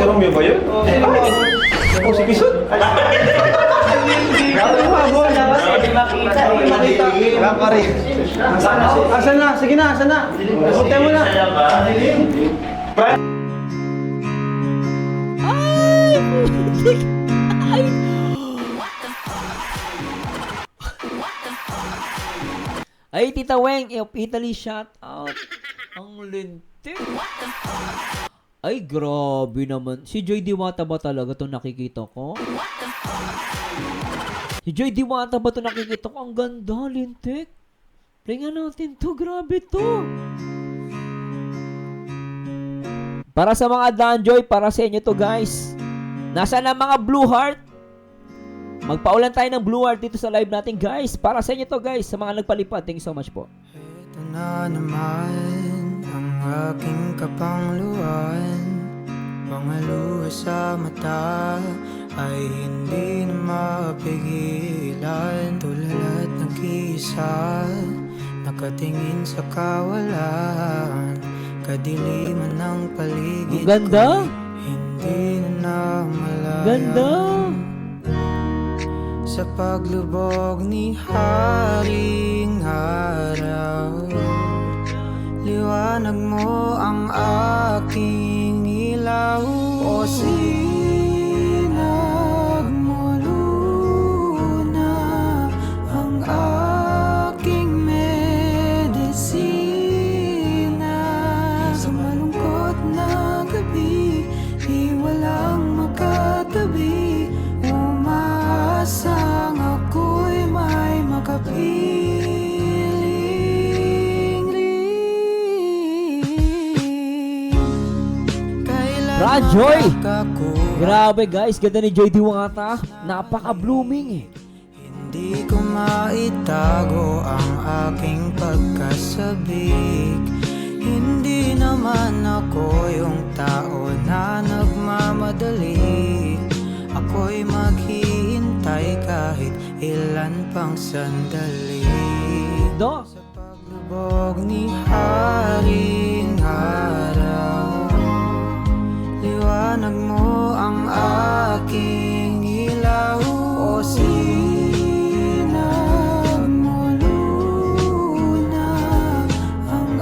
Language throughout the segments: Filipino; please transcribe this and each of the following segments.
Romeo ba yun? O si Pisot? Asan na? Sige na, asan na? Hotel mo na. Ay, Tita Weng, of Italy, shout out. Ang lintik. Ay, grabe naman. Si Joy Diwata ba talaga itong nakikita ko? Si Joy Diwata ba itong nakikita ko? Ang ganda, lintik. Play nga natin to. Grabe to. Para sa mga Danjoy, para sa inyo to, guys. Nasaan ang mga Blue Heart? Magpaulan tayo ng Blue Heart dito sa live natin, guys. Para sa inyo to, guys. Sa mga nagpalipad. Thank you so much po. Ito na naman ang aking kapangluan. Mga luha sa mata ay hindi na mapigilan. Tulad ng nag-iisa, nakatingin sa kawalan. Kadiliman ng paligid ang ganda. ko'y hindi na namalayan. Ganda. Sa paglubog ni Haring Araw, liwanag mo ang aking ilaw. O sinag mo luna ang aking medisina. Sa malungkot na gabi, di walang makatabi. Umaasang ako'y may makapiling rin. Kailan Rajoy! makakuha? Grabe, guys. Ganda ni Joy Diwata. Napaka-blooming eh. Hindi ko maitago ang aking pagkasabik. Hindi naman ako yung tao na nagmamadali. Ako'y maghihintay kahit ilan pang sandali. Do. Sa paglubog ni Haring Araw, liwanag mo ang aking ilaw. O sinag mo luna ang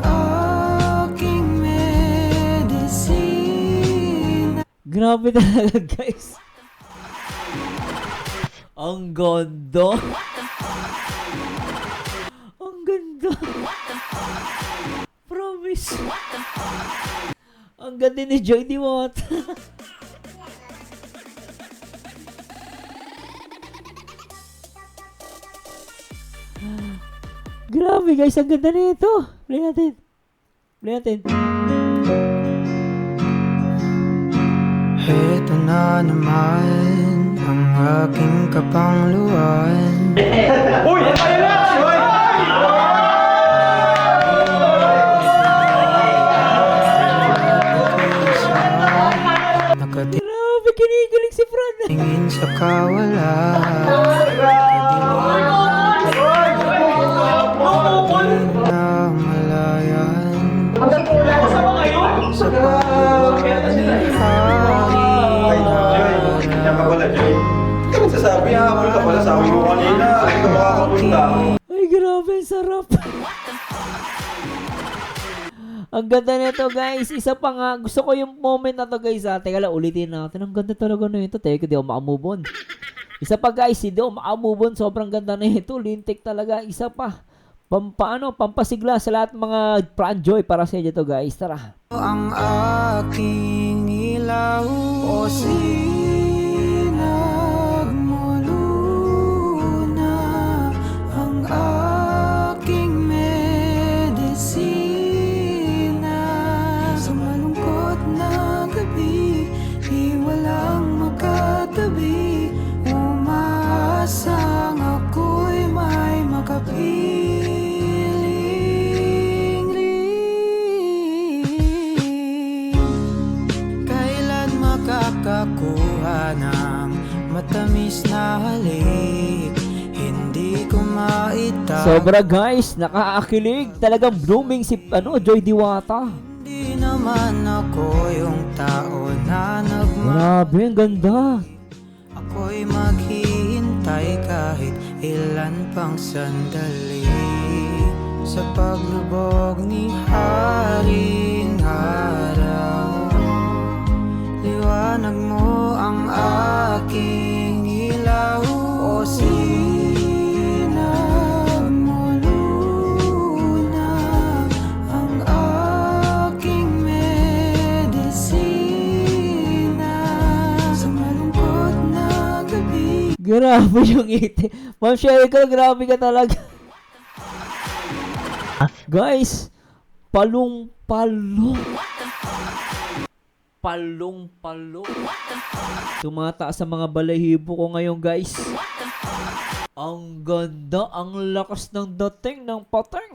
aking medisina. Grabe talaga, guys. Ang ganda. Ang ganda. Promise. Ang ganda ni Joy Diwata. Grabe, guys. Ang ganda nito. Play natin. Play natin. Heto na naman ang aking kapangluan. Uy! Ayun na! Uy! Nakatingin Grabe, kinikilig si Fran. sa kawalan. Kadiliman na malayan. Sa paglubog ni Haring Yan ka pala, Joy. Ikaw magsasabi, habol ka pala. Sabi mo kanina, ay ka makakapunta. Ay, grabe, ang sarap. Ang ganda nito, guys. Isa pa nga, gusto ko yung moment na to, guys. Teka lang, ulitin natin. Ang ganda talaga na ito. Teka, di ako makamove on. Isa pa, guys, hindi ako makamove on. Sobrang ganda na ito. Lintik talaga. Isa pa. Pampasigla sa lahat mga Franjoy para sa inyo to, guys. Tara. ang aking ilaw. O sinag mo luna ang aking medisina. Sa malungkot na gabi, di walang makatabi. Umaasang ako'y may makapiling rin. Kailan makakakuha ng matamis na halik? Hindi ko maitago. Sobra, guys. Nakaakilig. Talagang blooming si Joy Diwata. Di naman ako yung tao na Grabe, ang ganda. Ako'y maghihintay kahit ilan pang sandali sa paglubog ni Haring Araw. Liwanag mo ang aking ilaw, o sinag mo luna ang aking medisina sa malungkot na gabi. Grabe yung ngiti. Ma'am Sherry ko, grabe ka talaga. Guys, palong-palo. Palong-palo. Tumataas sa mga balahibo ko ngayon, guys. Ang ganda, ang lakas ng dating ng pateng.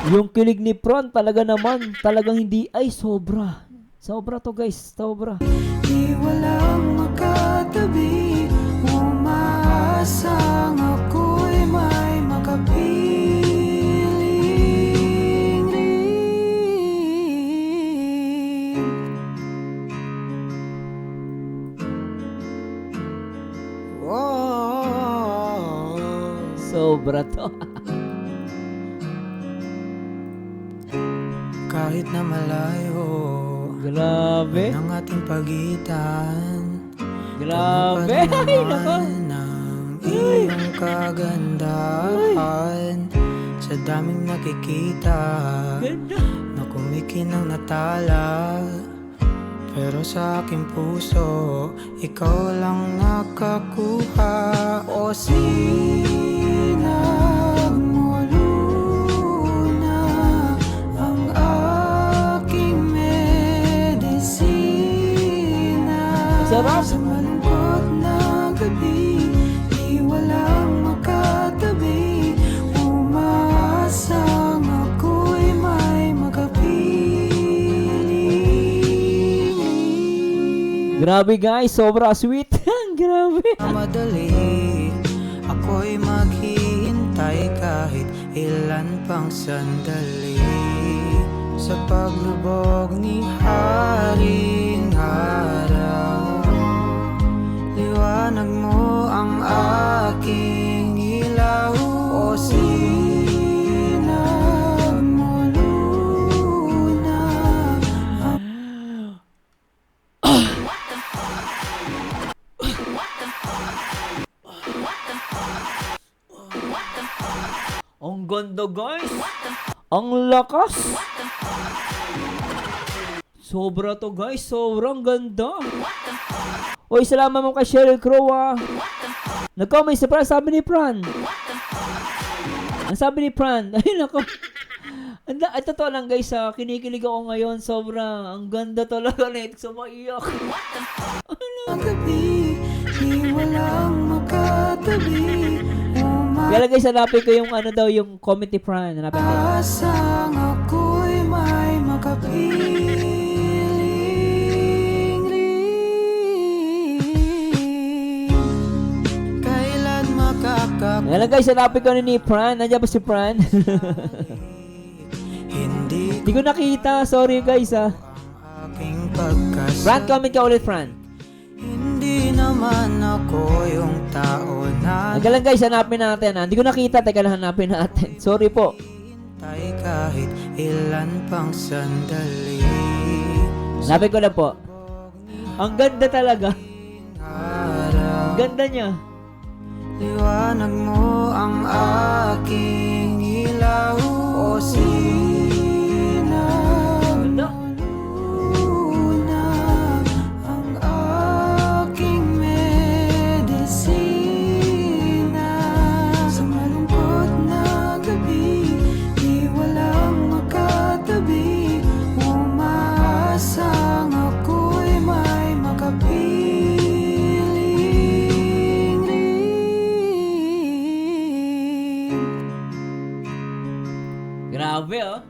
Yung kilig ni Fran talaga naman, talagang hindi, ay sobra. Sobra to, guys, sobra. Di walang makatabi, umaasang ako'y may makapiling rin. Oh, Sobra to. kahit na malayo Grabe. ang ating pagitan, Grabe. Ay, nako. ng iyong kagandahan sa daming nakikita Ganda. na kumikinang natala. Pero sa aking puso, ikaw lang nakakuha. O sinag mo luna ang aking medisina. Sarap. Sa malungkot na gabi, di walang makatabi, umaasang ako'y may makapiling. Grabe, guys, sobra sweet. Grabe. Madali, ako'y maghihintay kahit ilan pang sandali sa paglubog ni Haring Araw. Liwanag mo ang aking ilaw, o sinag mo luna. Ang ganda, guys. Ang lakas. Sobra to, guys. Sobrang ganda. Uy, salamat mo kay Sheryl Crow, ah. Nag-comment si Fran, sabi ni Fran. Ang sabi ni Fran, ay nako. Ay, totoo lang, guys, kinikilig ako ngayon. Sobrang, ang ganda talaga na ito. Sumaiyak. Gabi, di walang makatabi, Kaya guys, hanapin ko yung ano daw, yung comment ni Fran. Hanapin ko. umaasang ako'y may makapiling rin. Kailan makakapit, Kaya lang guys, hanapin ko ni Fran. Nandiyan ba si Fran? hindi Hindi ko nakita. Sorry guys, aking pagkas. Fran, comment ka ulit, Fran. Hindi naman ako yung tao na Hanggang lang guys, hanapin natin. Hindi ko nakita. Teka lang, hanapin natin. Sorry po. hintay kahit ilan pang sandali. Hanapin ko lang po. Ang ganda talaga. Araw, Ang ganda niya. liwanag mo ang aking ilaw, o sinag Ganda. luna ang aking medisina. Sa malungkot na gabi, di walang makatabi, umaasang ako'y may makapiling rin. Grabe, oh.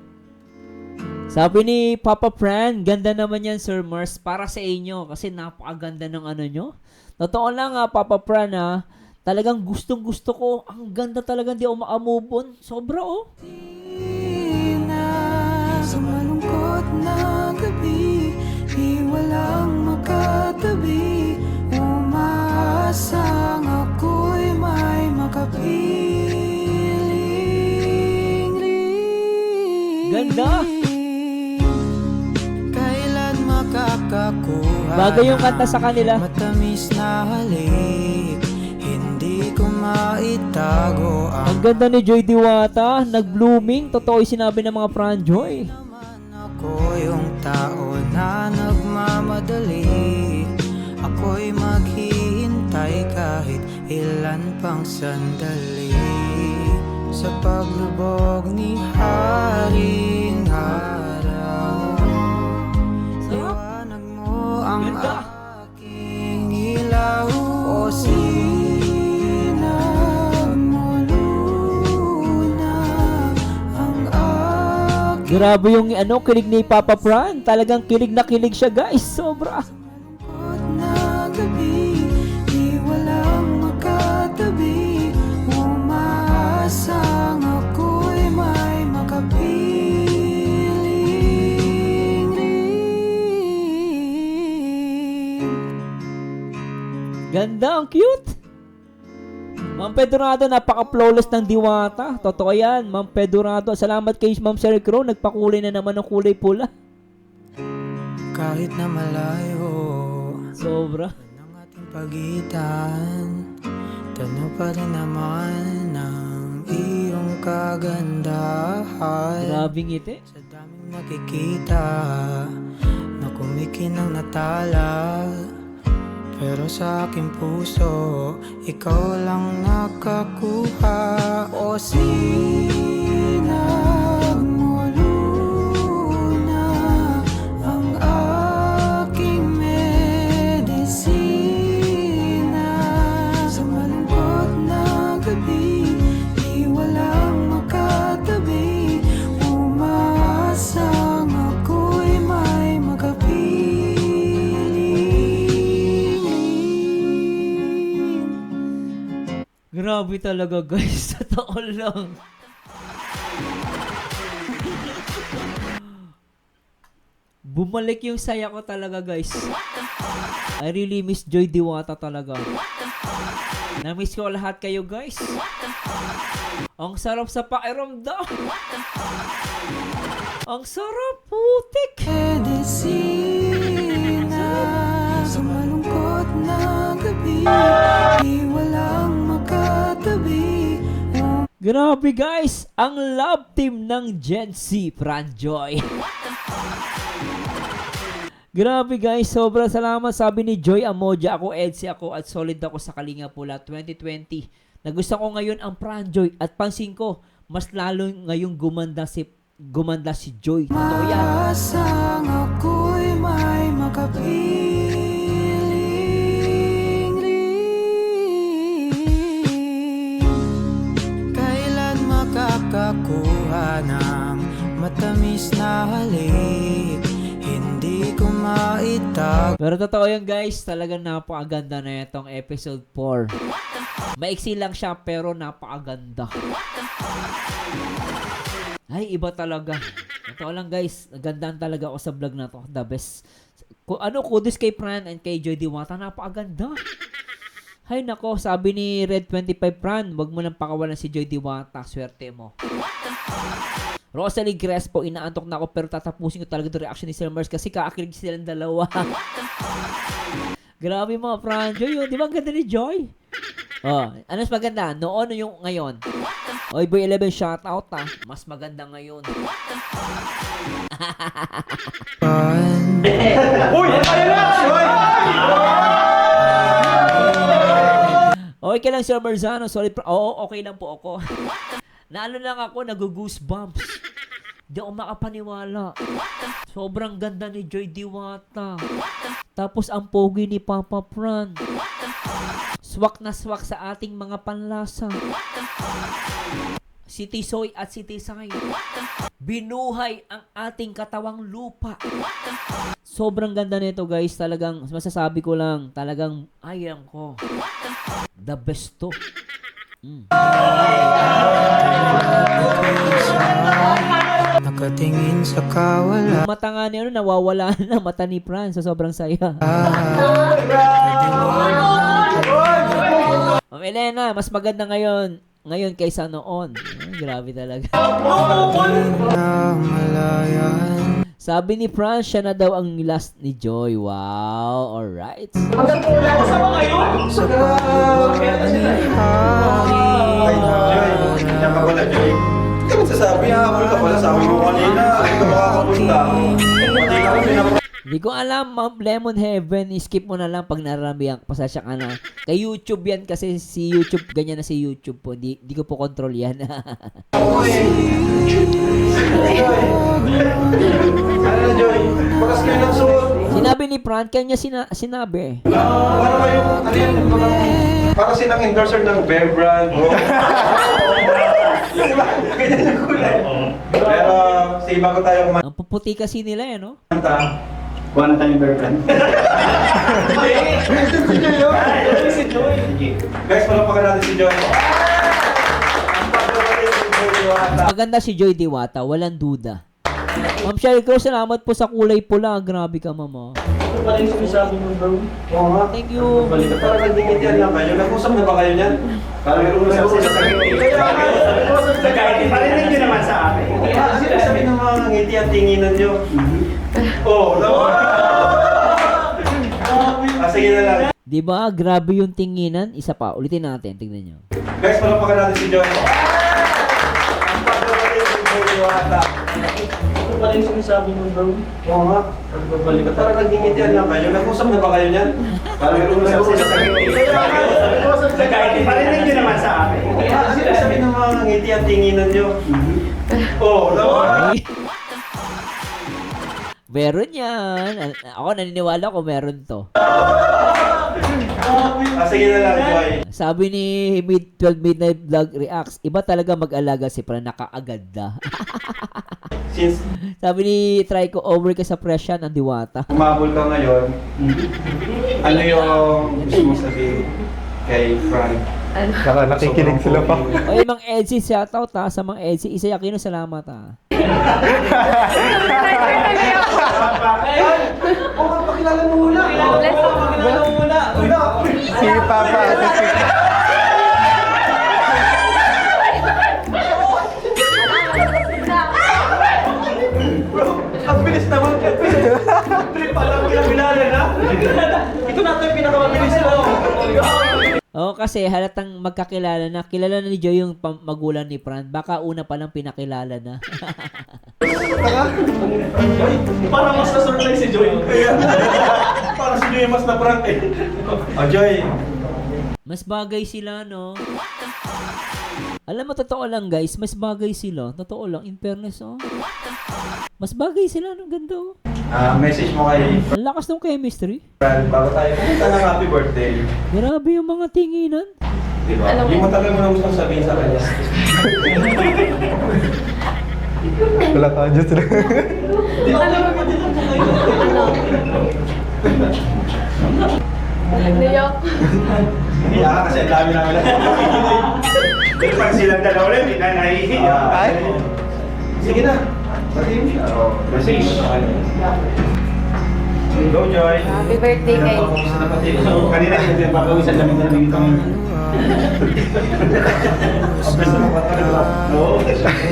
Sabi ni Papa Fran, ganda naman yan, Sir Mars, para sa inyo. Kasi napakaganda ng ano nyo. Totoo lang, Papa Fran, talagang gustong gusto ko. Ang ganda talaga, hindi ako makamove on. Sobra, oh. Sa malungkot na gabi, di walang makatabi. Umaasang ako'y may makapiling. Ganda. Kailan makakakuha Bagay yung kanta sa kanila. matamis na halik, hindi ko maitago ang Ang ganda ni Joy Diwata, nag-blooming. Totoo yung sinabi ng mga Franjoy. naman. Ako yung tao na nagmamadali, ako'y maghihintay kahit ilan pang sandali. Sa paglubog ni Haring Araw, liwanag mo ang Ganda. aking ilaw. O sinagmuluna ang aking Grabe yung kilig ni Papa Fran. Talagang kilig na kilig siya guys. Sobra. malungkot na gabi, di walang makatabi. Umaasang ako'y may makapiling. Ganda, ang cute. Ma'am Pedorado, napaka-flawless ng Diwata. Totoo yan, Ma'am Pedorado. Salamat kay Ma'am Sherry Crow. Nagpakulay na naman ng kulay pula. Kahit na malayo Sobra. ang ating pagitan, tanaw pa rin naman ang iyong kagandahan. Grabe ngiti. Sa daming nakikita na kumikinang natala, pero sa aking puso ikaw lang nakakuha. O sinagmuluna ang aking medisina. Sa malungkot na gabi, di walang makatabi. Umaasang ako'y may makapiling. Grabe talaga guys. Totoo lang. Bumalik yung saya ko talaga guys. I really miss Joy Diwata talaga. Na-miss ko lahat kayo guys. Ang sarap sa pakiramdam. Ang sarap, putik. Medisina sa malungkot na gabi, di walang makatabi. Grabe guys, ang love team ng Gen Z, Franjoy. Grabe guys, sobrang salamat. Sabi ni Joy Amoja, ako Edsy ako at solid ako sa Kalinga Pula 2020. Nagustuhan ko ngayon ang Franjoy at pansin ko, mas lalo ngayong gumanda si Joy. Totoo yan. Asang ako'y may makapiling. Kailan makakakuha ng matamis na halik, hindi ko maitago. Pero totoo yan guys, talagang napakaganda na itong episode 4. Maiksi lang siya pero napakaganda. Ay, iba talaga. Totoo lang guys, nagandaan talaga ako sa vlog na to. The best. Kudos kay Fran and kay Joy Diwata, napakaganda. Hay nako, sabi ni Red25 Fran, wag mo lang pakawalan si Joy Diwata, swerte mo. Rosalie Crespo, inaantok na ako pero tatapusin ko talaga yung reaction ni Sir Mars kasi kaakilig silang dalawa. Grabe mga Franjoy yun. Di ba ang ganda ni Joy? Oh, ano mas maganda? Noon o yung ngayon? Oy, Boy 11, shout out ah. Mas maganda ngayon. Uy! Ayun na! Uy! Okay lang Sir Marzano, solid. Oo, okay lang po ako. Naano lang ako, nag-goosebumps. Di ako makapaniwala. Sobrang ganda ni Joy Diwata. Tapos ang pogi ni Papa Fran. Swak na swak sa ating mga panlasa. Si Tisoy at si Tisay. Binuhay ang ating katawang lupa. Sobrang ganda nito guys. Talagang, masasabi ko lang, talagang ayang ko. The best to. nakatingin sa kawalan. Yung mata nga ni ano, nawawala na mata ni Fran sa sobrang saya. Ma'am Elena, mas maganda ngayon kaysa noon. Ay, grabe talaga. Na malayan. Sabi ni Fran, siya na daw ang last ni Joy. Wow, alright. Ay, Joy. Yan ka pala, Joy. Hindi ka magsasabi, habol ka pala. Sabi mo kanina, hindi ka makakapunta. Hindi ka kasi Hindi ko alam, Ma'am Lemon Heaven. Skip mo na lang pag naramihan. Pasasya ka na. Kay YouTube yan kasi si YouTube, ganyan na si YouTube po. Hindi ko po control yan. Ano na, Joy? Bakas kayo ng suot. Sinabi ni Fran, kanya sinabi. Para kayo, ano yan? Para silang endorser ng Bear Brand. Ganyan yung kulay. Pero, sa iba ko tayo Ang puputi kasi nila eh, no? kumanta. Kuha na tayong Bear Brand. Si Joy. Guys, palakpakan natin si Joy. Maganda si Joy Diwata, walang duda. Ma'am Cheryl Cruz, salamat po sa kulay pula. Grabe ka, mama. Ito pa rin sinasabi mo, bro. Oo nga. Thank you. Parang nagdingit yan lang kayo. Nag-usap na ba kayo niyan? Parang nag-usap sila sa ngiti. Parinig nyo naman sa akin. Ano yung sabi ng mga ngiti at tinginan nyo? Oo, naman. Sige na lang. Di ba? Grabe yung tinginan. Isa pa, ulitin natin. Tingnan nyo. Guys, palakpakan natin si Joy. Ang pagkakapatid si Joy Diwata. Ito pa rin sinasabi mo, bro. Oo nga. Parang nagdingit yan lang kayo. Nag-usap na ba kayo niyan? Parang nag-usap sila sa ngiti. Parinig nyo naman sa akin. Ano yung sabi ng mga ngiti at tinginan nyo? Oo, naman. Meron yan. Ako naniniwala ko meron to. Sige na lang, Joy. Sabi ni 12 Midnight Vlog Reacts, iba talaga mag-alaga si Fran, nakaagad na. Since Sabi ni try ko over ka sa presya ng Diwata. umabol ka ngayon, ano yung gusto mo sabihin kay Frank? Saka nakikinig sila pa. Oy, Mang Elsie, shoutout ha. Sa Mang Elsie, Isa Aquino, salamat ha. Pakilala mo muna. Pakilala mo muna. Si Papa. Ang bilis naman. Trip pa lang pinakilala na. Ito na ito yung pinakamabilis na. Oo, kasi halatang magkakilala na. Kilala na ni Joy yung magulang ni Fran. Baka una pa lang pinakilala na. Parang mas na-surprise si Joy. Para si Joy mas na-prank eh. Oh, Joy. Mas bagay sila, no? Alam mo, totoo lang guys, mas bagay sila. Totoo lang, in fairness, oh. Mas bagay sila, no? Ganda, oh. Message mo kay Ang lakas ng chemistry. Fran bago tayo pumunta ng happy birthday. Grabe yung mga tinginan. Diba? Yung matagal mo na gustong sabihin sa kanya. Wala ka dyan sila. Naiyak. Hindi kasi ang dami namin. Pero pag silang dalawa ulit, hindi na nahihiya. Ay? Sige na. Sabihin mo siya. Message. Go, Joy. Happy birthday kay... Kanina, papawisan namin na namin kami.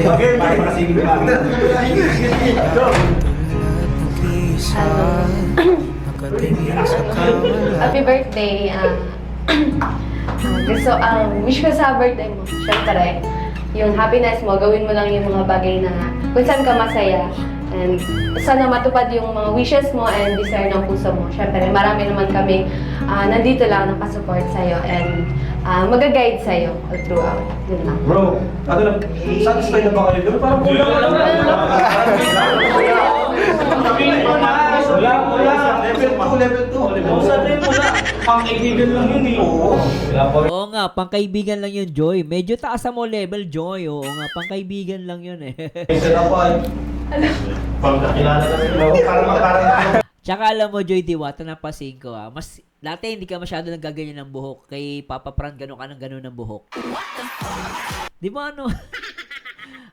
Okay, para makasingin pa. Nakatingin sa kawalan. Happy birthday. Gusto, wish ko sa birthday mo, syempre, yung happiness mo, gawin mo lang yung mga bagay na kung saan ka masaya. And sana matupad yung mga wishes mo and desire ng puso mo. Syempre, marami naman kami nandito lang nakasupport sa'yo and mag-guide sa'yo all throughout. Yun lang. Bro, ano na, satisfied na ba kayo doon? Parang kulang na lang. Level 2. Sabihin mo na, pang-kaibigan lang yun eh. Oo nga, pangkaibigan lang yun, Joy. Medyo taas mo level, Joy. Oo nga, pangkaibigan lang yun eh. Isa na pa. Pagkakilala kasi mo, parang Tsaka alam mo, Joy Diwata, napasin ko mas, dati hindi ka masyado nagaganyan ng buhok. Kay Papa Fran, gano'n ka ng gano'n ng buhok. Di ba ano?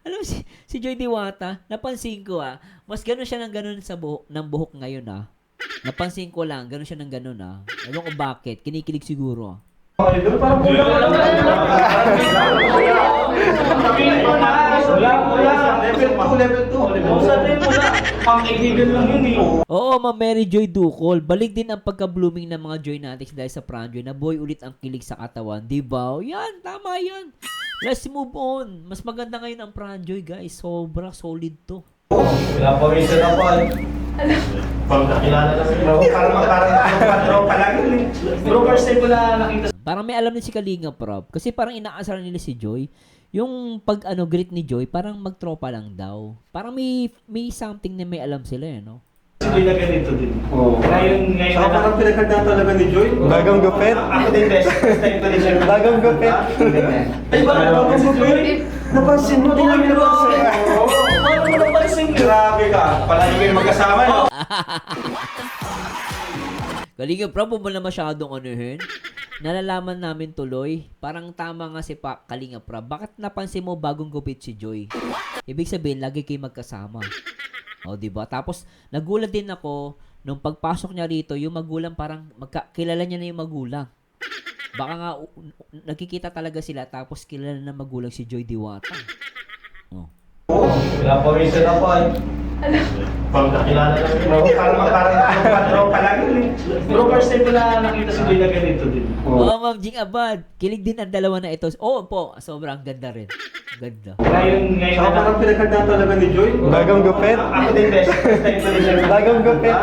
Alam mo, si Joy Diwata, napansin ko mas ganun siya ng ganun sa buhok ngayon Napansin ko lang, ganun siya ng ganun Ewan ko bakit, kinikilig siguro Idol, parang kulang lang. Level 2. Ang kaibigan lang yun eh. Oo, Ma'am Mary Joy Ducol. Balik din ang pagka-blooming ng mga Joy Natics dahil sa Franjoy na buhay ulit ang kilig sa katawan. Diba? Yan, tama yan. Let's move on. Mas maganda ngayon ang Franjoy, guys. Sobra solid to. Wala pa rin sa kapal. Pag nakilala namin bro, parang pa lang yun eh. Bro, first time ko na nakita. Parang may alam din si Kalinga Prab. Kasi parang inaasaran nila si Joy. Yung pag greet ni Joy, parang magtropa lang daw. Parang may something na may alam sila no? Si Joy na ganito din. Oo. Ngayon Saka parang pinagkandaan talaga ni Joy. Bagang gupit. Ako din best time ko din siya. Bagang gupit. Ay, bakit bagang gupit? Napansin mo, di namin napansin. Paano mo napansin yun? Grabe ka. Palagi kayo magkasama, no? Kalinga Prab, mo na masyadong anuhin. Nalalaman namin tuloy, parang tama nga si Kalinga Prab. Bakit napansin mo bagong gupit si Joy? Ibig sabihin, lagi kayo magkasama. O, diba? Tapos, nagulat din ako, nung pagpasok niya rito, yung magulang parang, kilala niya na yung magulang. Baka nga, nakikita talaga sila, tapos kilala na magulang si Joy Diwata. O. Wala pa rin sa kapal. Pag nakilala namin bro, parang pa lang yun eh. Bro, first time ko na nakita si Joy na ganito din. Oo, Ma'am Jing Abad. Kilig din ang dalawa na ito. Oo po, sobrang ganda rin. Ganda. Ngayon Saka parang pinagkandaan talaga ni Joy. Bagang gupit. Ako din best time ko din siya. Bagang gupit.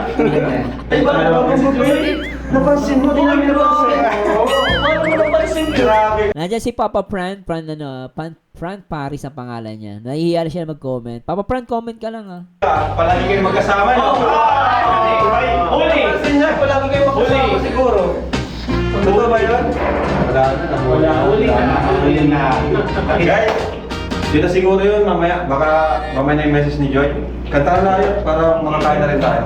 Ay, bakit bagang gupit? Napansin mo, di namin napansin. Paano mo napansin yun? Grabe. Nandiyan si Papa Fran Paris ang pangalan niya. Nahihiya siya na mag-comment. Papa Fran, comment ka lang Palagi kayo magkasama, no? Huli! Napansin niya, palagi kayo magkasama siguro. Totoo ba yun? Wala na. Wala, huli na. Guys, yun na siguro yun. Mamaya, baka mamaya na yung message ni Joy. Kantahan na yun para makakain na rin tayo.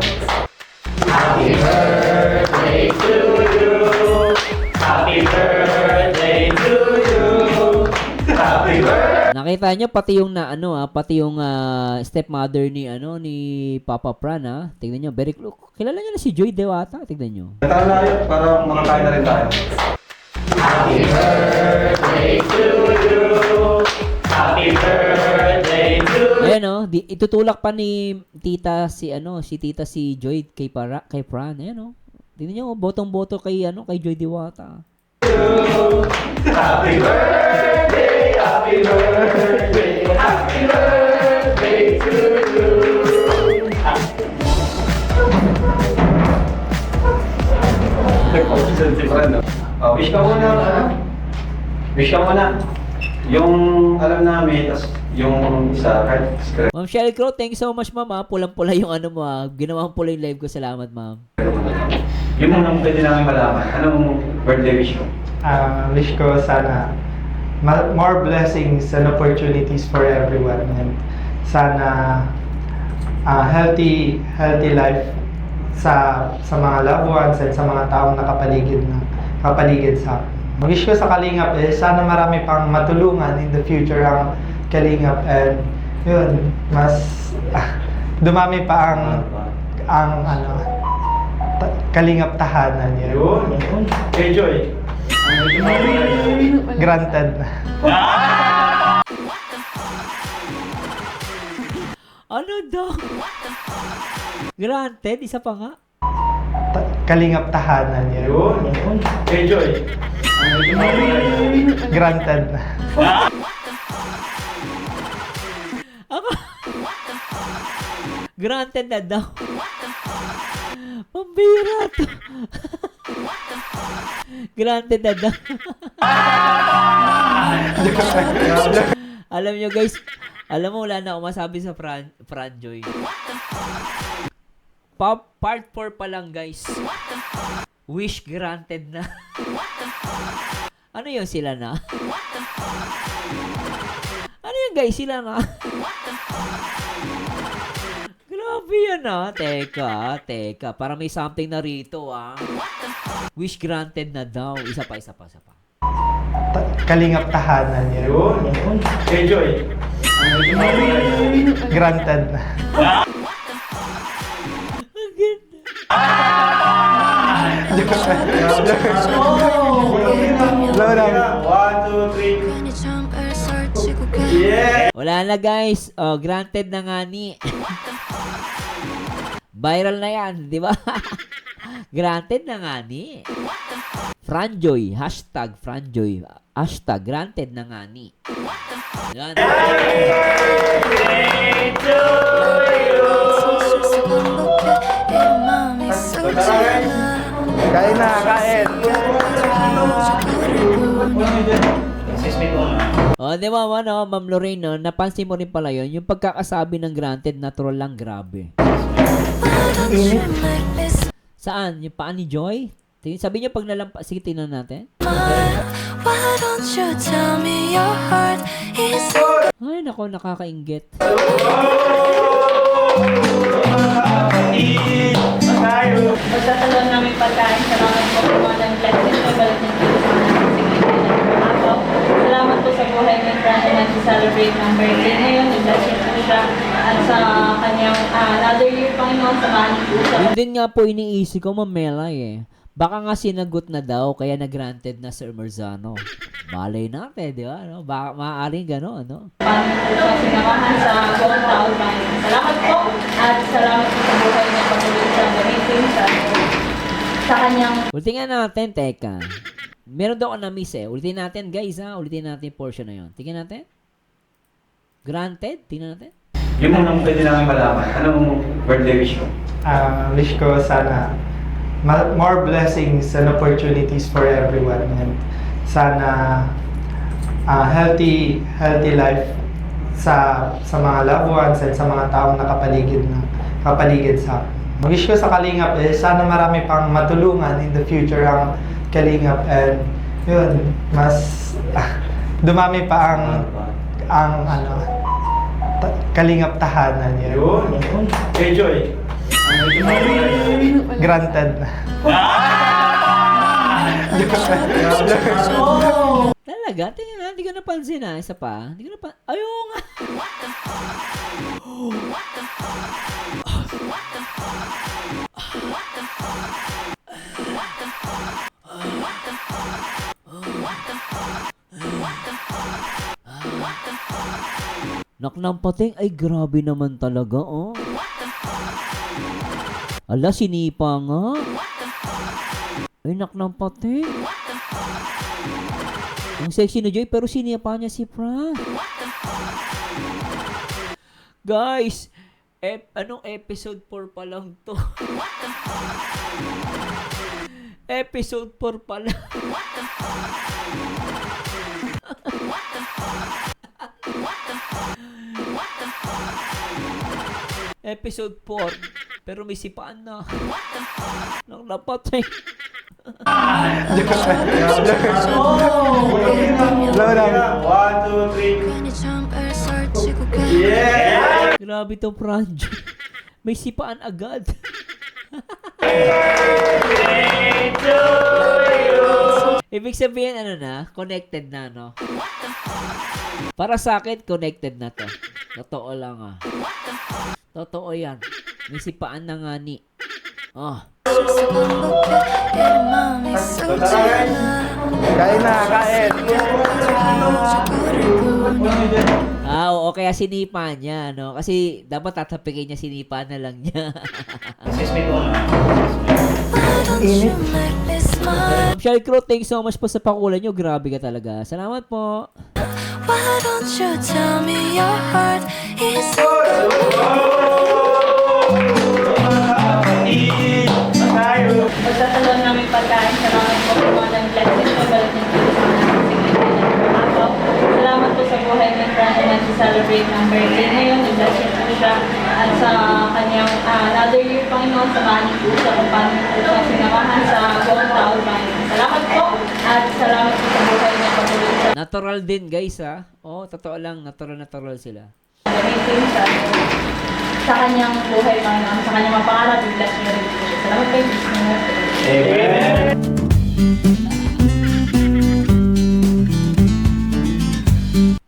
Happy birthday to you. Happy birthday to you. Happy birthday. Nakita niyo pati yung pati yung stepmother ni ni Papa Fran Tingnan niyo, very close. Kilala niyo na si Joy Diwata, tignan niyo. Kantahan na yun para makakain na rin tayo. Happy birthday to you. Happy birthday to you. Ayan itutulak pa ni tita si Joy kay Fran. Ayan Tingnan niyo, botong-boto kay Joy Diwata. Happy birthday, happy birthday, happy birthday to you. Wish ka muna, Wish ka muna. Yung alam namin, tas yung isa, kahit script. Ma'am Shelly Crow, thank you so much, ma'am. Pulang-pula yung mo. Ginawa pula yung live ko. Salamat, ma'am. Yun muna pwede namin malaman. Anong birthday wish mo? Wish ko sana more blessings and opportunities for everyone, and sana healthy life sa mga loved ones at sa mga taong nakapaligid sa akin. Wish ko sa Kalingap sana marami pang matulungan in the future ang Kalingap, and yun, mas dumami pa ang Kalingap tahanan yun. Yun. Hey, Joy. Granted. Ano daw? Granted, isa pa nga. Kalingap tahanan yun. Yun. Hey, Joy. Granted. Ako. Granted na daw. Pambira to. Granted na daw. Alam nyo guys, wala na akong masabi sa Franjoy. Part 4 pa lang guys. Wish granted na. Ano yun sila na? Ano yun guys, sila na? Grabe yan Teka. Parang may something na rito Wish granted na daw. Isa pa. Kalingap tahanan yun. Yun. Hey, Joy. Granted na. Low lang. 1, 2, 3. Yeah! Wala na guys. Oh, granted na nga ni. Viral na yan, di ba? Granted na nga ni. Franjoy, hashtag Franjoy, hashtag granted na nga ni. Yan. Kain na, kain. O, di ba, ano, Ma'am Lorraine, no, napansin mo rin pala yun, yung pagkakasabi ng granted, natural lang, grabe. Saan? Yung paa ni Joy? Sabi niyo pag nalampas, sige, tingnan natin. Ay, nako, nakakainggit. Pagtatalon namin pagkain, salamat po sa mga nag-blessing po, balik niyo po sa mga araw. Salamat po sa buhay ni Fran na nag-celebrate ng birthday ngayon. I-bless niyo po siya at sa kanyang another year, Panginoon, samahan niyo po siya. Yun din nga po iniisip ko, Ma'am Melay, eh. Baka nga sinagot na daw, kaya nag-granted na Sir Marzano. Malay natin, di ba? No? Baka maaaring gano'n, no? Paano po siya sinamahan sa buong taon, Panginoon. Salamat po at salamat po sa buhay niya patuloy sa gamitin sa kanyang Ulitin natin, teka. Meron daw ako na-miss eh. Ulitin natin, guys, ha? Ulitin natin yung portion na yun. Tingnan natin. Granted? Tingnan natin. Yung unang pwede namin malaman, anong birthday wish mo? Wish ko sana more blessings and opportunities for everyone, and sana healthy life sa mga loved ones and sa mga taong nakapaligid sa akin. Wish ko sa Kalingap sana marami pang matulungan in the future ang Kalingap, and yun, mas dumami pa ang Kalingap tahanan yun. Yun. Kay Joy. Granted na. Talaga? Tingnan nga, hindi ko napansin ha. Isa pa. Hindi ko napansin. Ayaw nga. Nak ng pating, ay grabe naman talaga, oh. Ala, sinipa nga. Ay, nak ng pating. Ang sexy na Joy, pero sinipa niya si Fran. Guys, anong episode 4 pa lang to? Episode 4 pa lang. Episode 4. Pero may sipaan na. Nang napatay. Low lang. 1, 2, 3. Yeah! Grabe to, Franjo. May sipaan agad. Ibig sabihin, ano na? Connected na, no? Para sa akin, connected na to. Totoo lang, ah. Totoo yan. May sipaan na nga ni. Oh. Kain na, kain. Oo, kaya sinipa niya, no? Kasi dapat tatapikin niya, sinipa na lang niya. Init. Ma'am Shelly Crow, thanks so much po sa pakulan niyo. Grabe ka talaga. Salamat po. Why don't you tell me your heart is pagtatalon namin pagkain, salamat po sa mga nag-blessing po, balik niyo po sa mga araw. Salamat po sa buhay ni Fran na nag-celebrate ng birthday ngayon. I-bless niyo po siya at sa kanyang another year, Panginoon, samahan niyo po siya kung paano niyo po siya sinamahan sa buong taon, Panginoon. Salamat po at salamat po sa buhay niya patuloy sa Natural din, guys, ha? Oh, totoo lang. Natural sila. gamitin sa kanyang buhay, Panginoon, sa kanyang mga pangarap, i-bless niyo rin po siya. Salamat kayo, Jesus. Amen.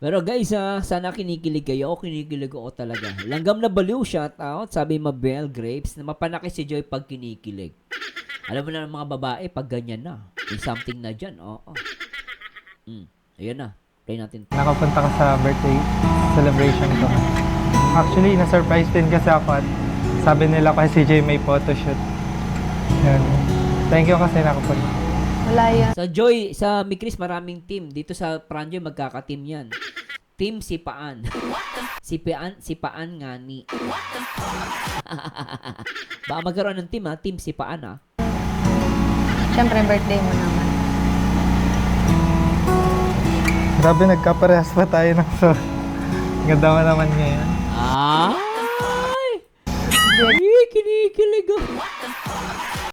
Pero guys, sana kinikilig kayo. O kinikilig ako talaga. Langgam na baliw, shout out. Sabi Mabel Grapes na mapanaki si Joy pag kinikilig. Alam mo na ng mga babae, pag ganyan na. May something na dyan. Oo. Ayan na. Play natin. Nakapunta ka sa birthday celebration ko. Actually, na-surprise din kasi ako at sabi nila kay CJ may photoshoot. Yan. Thank you kasi nakapunta. Wala yan. Sa Joy, sa Mikris, maraming team. Dito sa Pranjoy, magkaka-team yan. Team Sipaan. Sipaan ngani. Baka magkaroon ng team, ha? Team Sipaan, ha? Siyempre, birthday mo naman. Grabe, nagkaparehas pa tayo ng so. Ganda mo naman ngayon. Ay! Ay, kinikilig,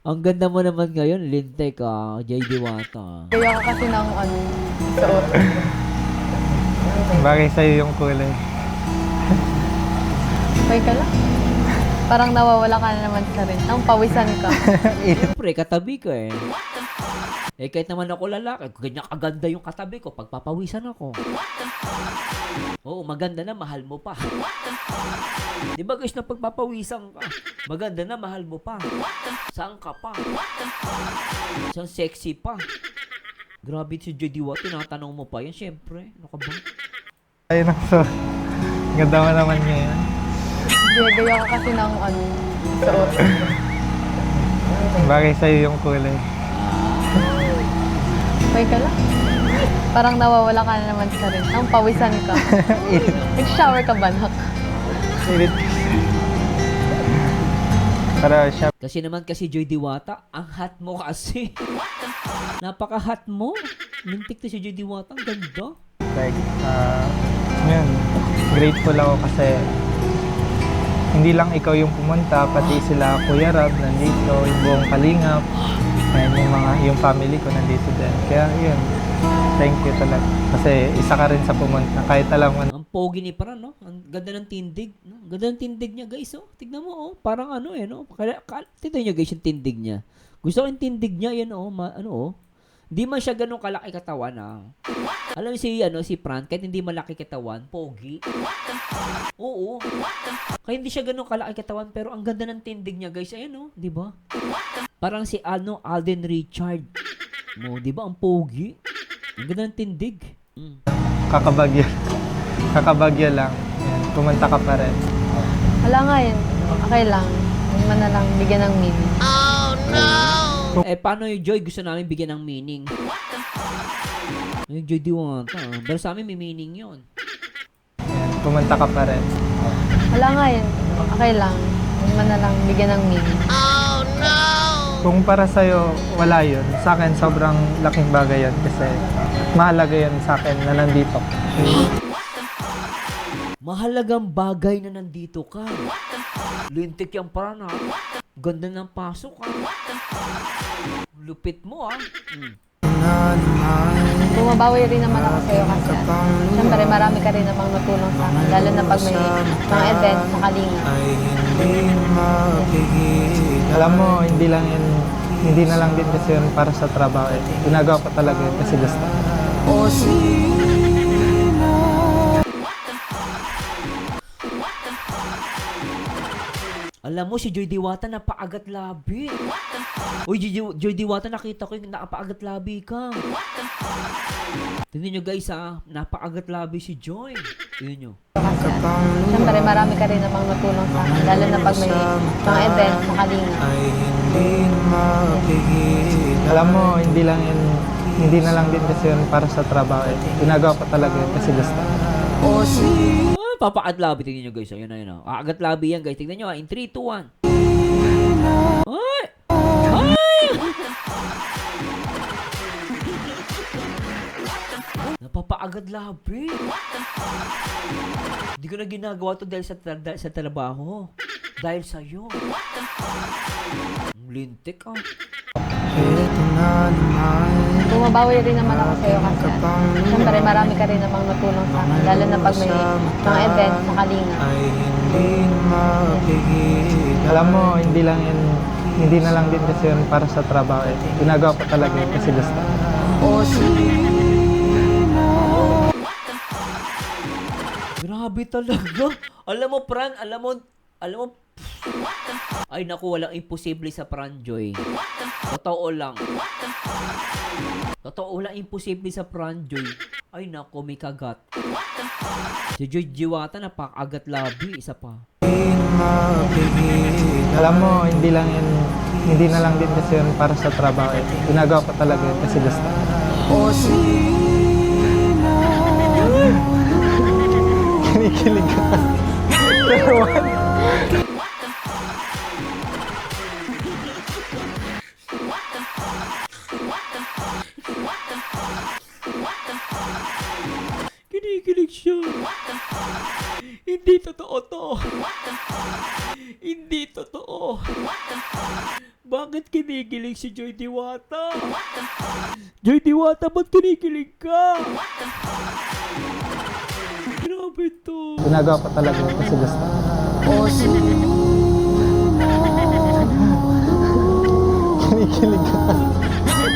Ang ganda mo naman ngayon, Lintek, J.D. Wata. Kaya ako kasi ng suot. Bagay sa'yo yung kulay. Okay ka lang. Parang nawawala ka na naman sa rin. Ang pawisan ka. Siyempre, katabi ko eh. Kahit naman ako lalaki, ganyan kaganda yung katabi ko, pagpapawisan ako. Oo, maganda na, mahal mo pa. Di ba guys, na pagpapawisan ka, maganda na, mahal mo pa. Saan ka pa? Saan sexy pa? Grabe si J.D. Watt, tinatanong mo pa yan, syempre. Ano ka ba? Tayo ng so. Ganda mo naman ngayon. Gaya ko kasi ng suot. Bagay sa'yo yung kulay. Okay ka lang. Parang nawawala ka na naman sa rin. Ang pawisan ka. Nag-shower ka ba, nak? Init. Para siya. Kasi naman kasi Joy Diwata, ang hot mo kasi. Napaka-hot mo. Mintik na si Joy Diwata, ang ganda. Like, yun. Grateful ako kasi hindi lang ikaw yung pumunta, pati sila Kuya Rab nandito, yung buong Kalingap, and yung family ko nandito din. Kaya yun, thank you talaga. Kasi isa ka rin sa pumunta, kahit alam mo. Ang pogi ni Pran, no? Ang ganda ng tindig. No? Ang ganda ng tindig niya, guys, oh. Tignan mo, oh. Parang ano, no? Tignan niyo, guys, yung tindig niya. Gusto ko yung tindig niya, yan, oh. Hindi man siya ganun kalaki katawan, Alam mo si Pran, kahit hindi malaki katawan, pogi. Oo. Kaya hindi siya ganun kalaki katawan, pero ang ganda ng tindig niya, guys. Ayan, oh. Di ba? Parang si Alden Richard. Mo, di ba? Ang pogi. Ang ganda ng tindig. Kakabagyo lang. Yan, pumunta ka pa rin. Wala nga yun. Okay lang. Huwag man na lang bigyan ng meaning. Paano yung Joy? Gusto namin bigyan ng meaning. Yung Joy Diwata. Pero sa amin may meaning yun. Yan, pumunta ka pa rin. Wala nga yun. Okay lang. Huwag man na lang bigyan ng meaning. Kung para sa'yo, wala yun. Sa akin, sobrang laking bagay yun kasi mahalaga yun sa akin na nandito. Mahalagang bagay na nandito ka. Lintik yung Pran, Ganda ng pasok, Lupit mo, Bumabawi rin naman ako sa'yo kasi siyempre marami ka rin namang natulong sa akin. Lalo na pag may mga event sa Kalinga. Alam mo, hindi na lang din kasi yun para sa trabaho. Ginagawa ko talaga yun kasi gusto. Alam mo, si Joy Diwata napaagat labi. Uy, Joy Diwata, nakita ko yung napaagat labi ka. Tingnan nyo guys, napaagat labi si Joy. Tingnan nyo. Siyempre marami ka rin namang natulong sa akin. Lalo na pag may mga event sa Kalinga. Alam mo, hindi na lang din kasi yun para sa trabaho. Ginagawa ko talaga yun kasi gusto. Ay, papaagat labi. Tingnan nyo guys. Ayun na. Aagat labi yan guys. Tingnan nyo in 3, 2, 1. Ay! Ay! Napapaagat labi. Hindi ko na ginagawa to dahil sa trabaho. Dahil sa'yo. Ang lintik, Bumabawi rin naman ako sa'yo kasi siyempre marami ka rin namang natulong sa akin. Lalo na pag may mga event sa Kalinga. Alam mo, hindi na lang din kasi yun para sa trabaho. Ginagawa ko talaga yun kasi gusto. Grabe talaga. Alam mo, Fran, alam mo, ay naku, walang imposible sa Franjoy. Totoo lang. Totoo lang, imposible sa Franjoy. Ay naku, may kagat. Si Joy Diwata, napakagat labi. Isa pa. Alam mo, hindi na lang din kasi yun para sa trabaho. Ginagawa ko talaga yun kasi gusto. Kinikilig ka. Pero what? Kinikilig siya. Hindi totoo to. Hindi totoo. Bakit kinikilig si Joy Diwata? Joy Diwata, ba't kinikilig ka? Grabe to. Ginagawa ko talaga yun kasi gusto. Kinikilig ka.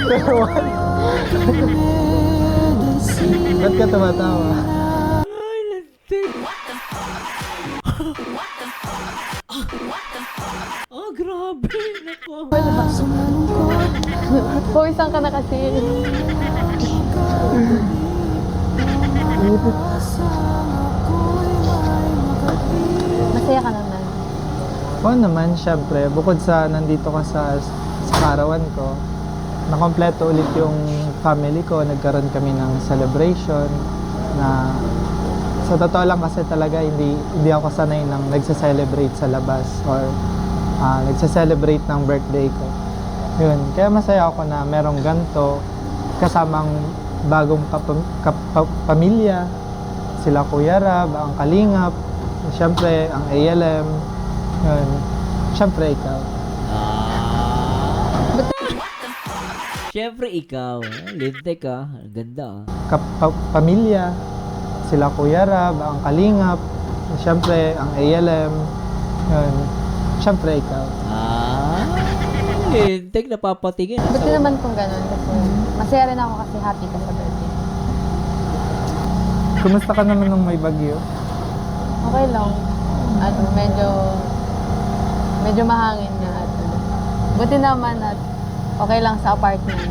Pero what? Ba't ka tumatawa? Ay, lantik. Grabe. Nako. Pawisan ka na kasi. Masaya ka naman. Oo naman, syempre. Bukod sa nandito ka sa karawan ko, nakompleto ulit yung family ko. Nagkaroon kami ng celebration na sa totoo lang kasi talaga hindi ako sanay nang nagsa-celebrate sa labas or nagsa-celebrate ng birthday ko. Yun, kaya masaya ako na merong ganito kasamang bagong pamilya, sila Kuya Rab, ang Kalingap, syempre ang ALM, yun, syempre ikaw. Siyempre ikaw. Lintik ah. Ang ganda ah. Pamilya, sila Kuya Rab, ang Kalingap, syempre ang ALM, yun, syempre ikaw. Lintik, napapatingin. Buti naman kung gano'n kasi masaya rin ako kasi happy ka sa birthday. Kumusta ka naman nung may bagyo? Okay lang. Medyo mahangin nga. Buti naman at okay lang sa apartment.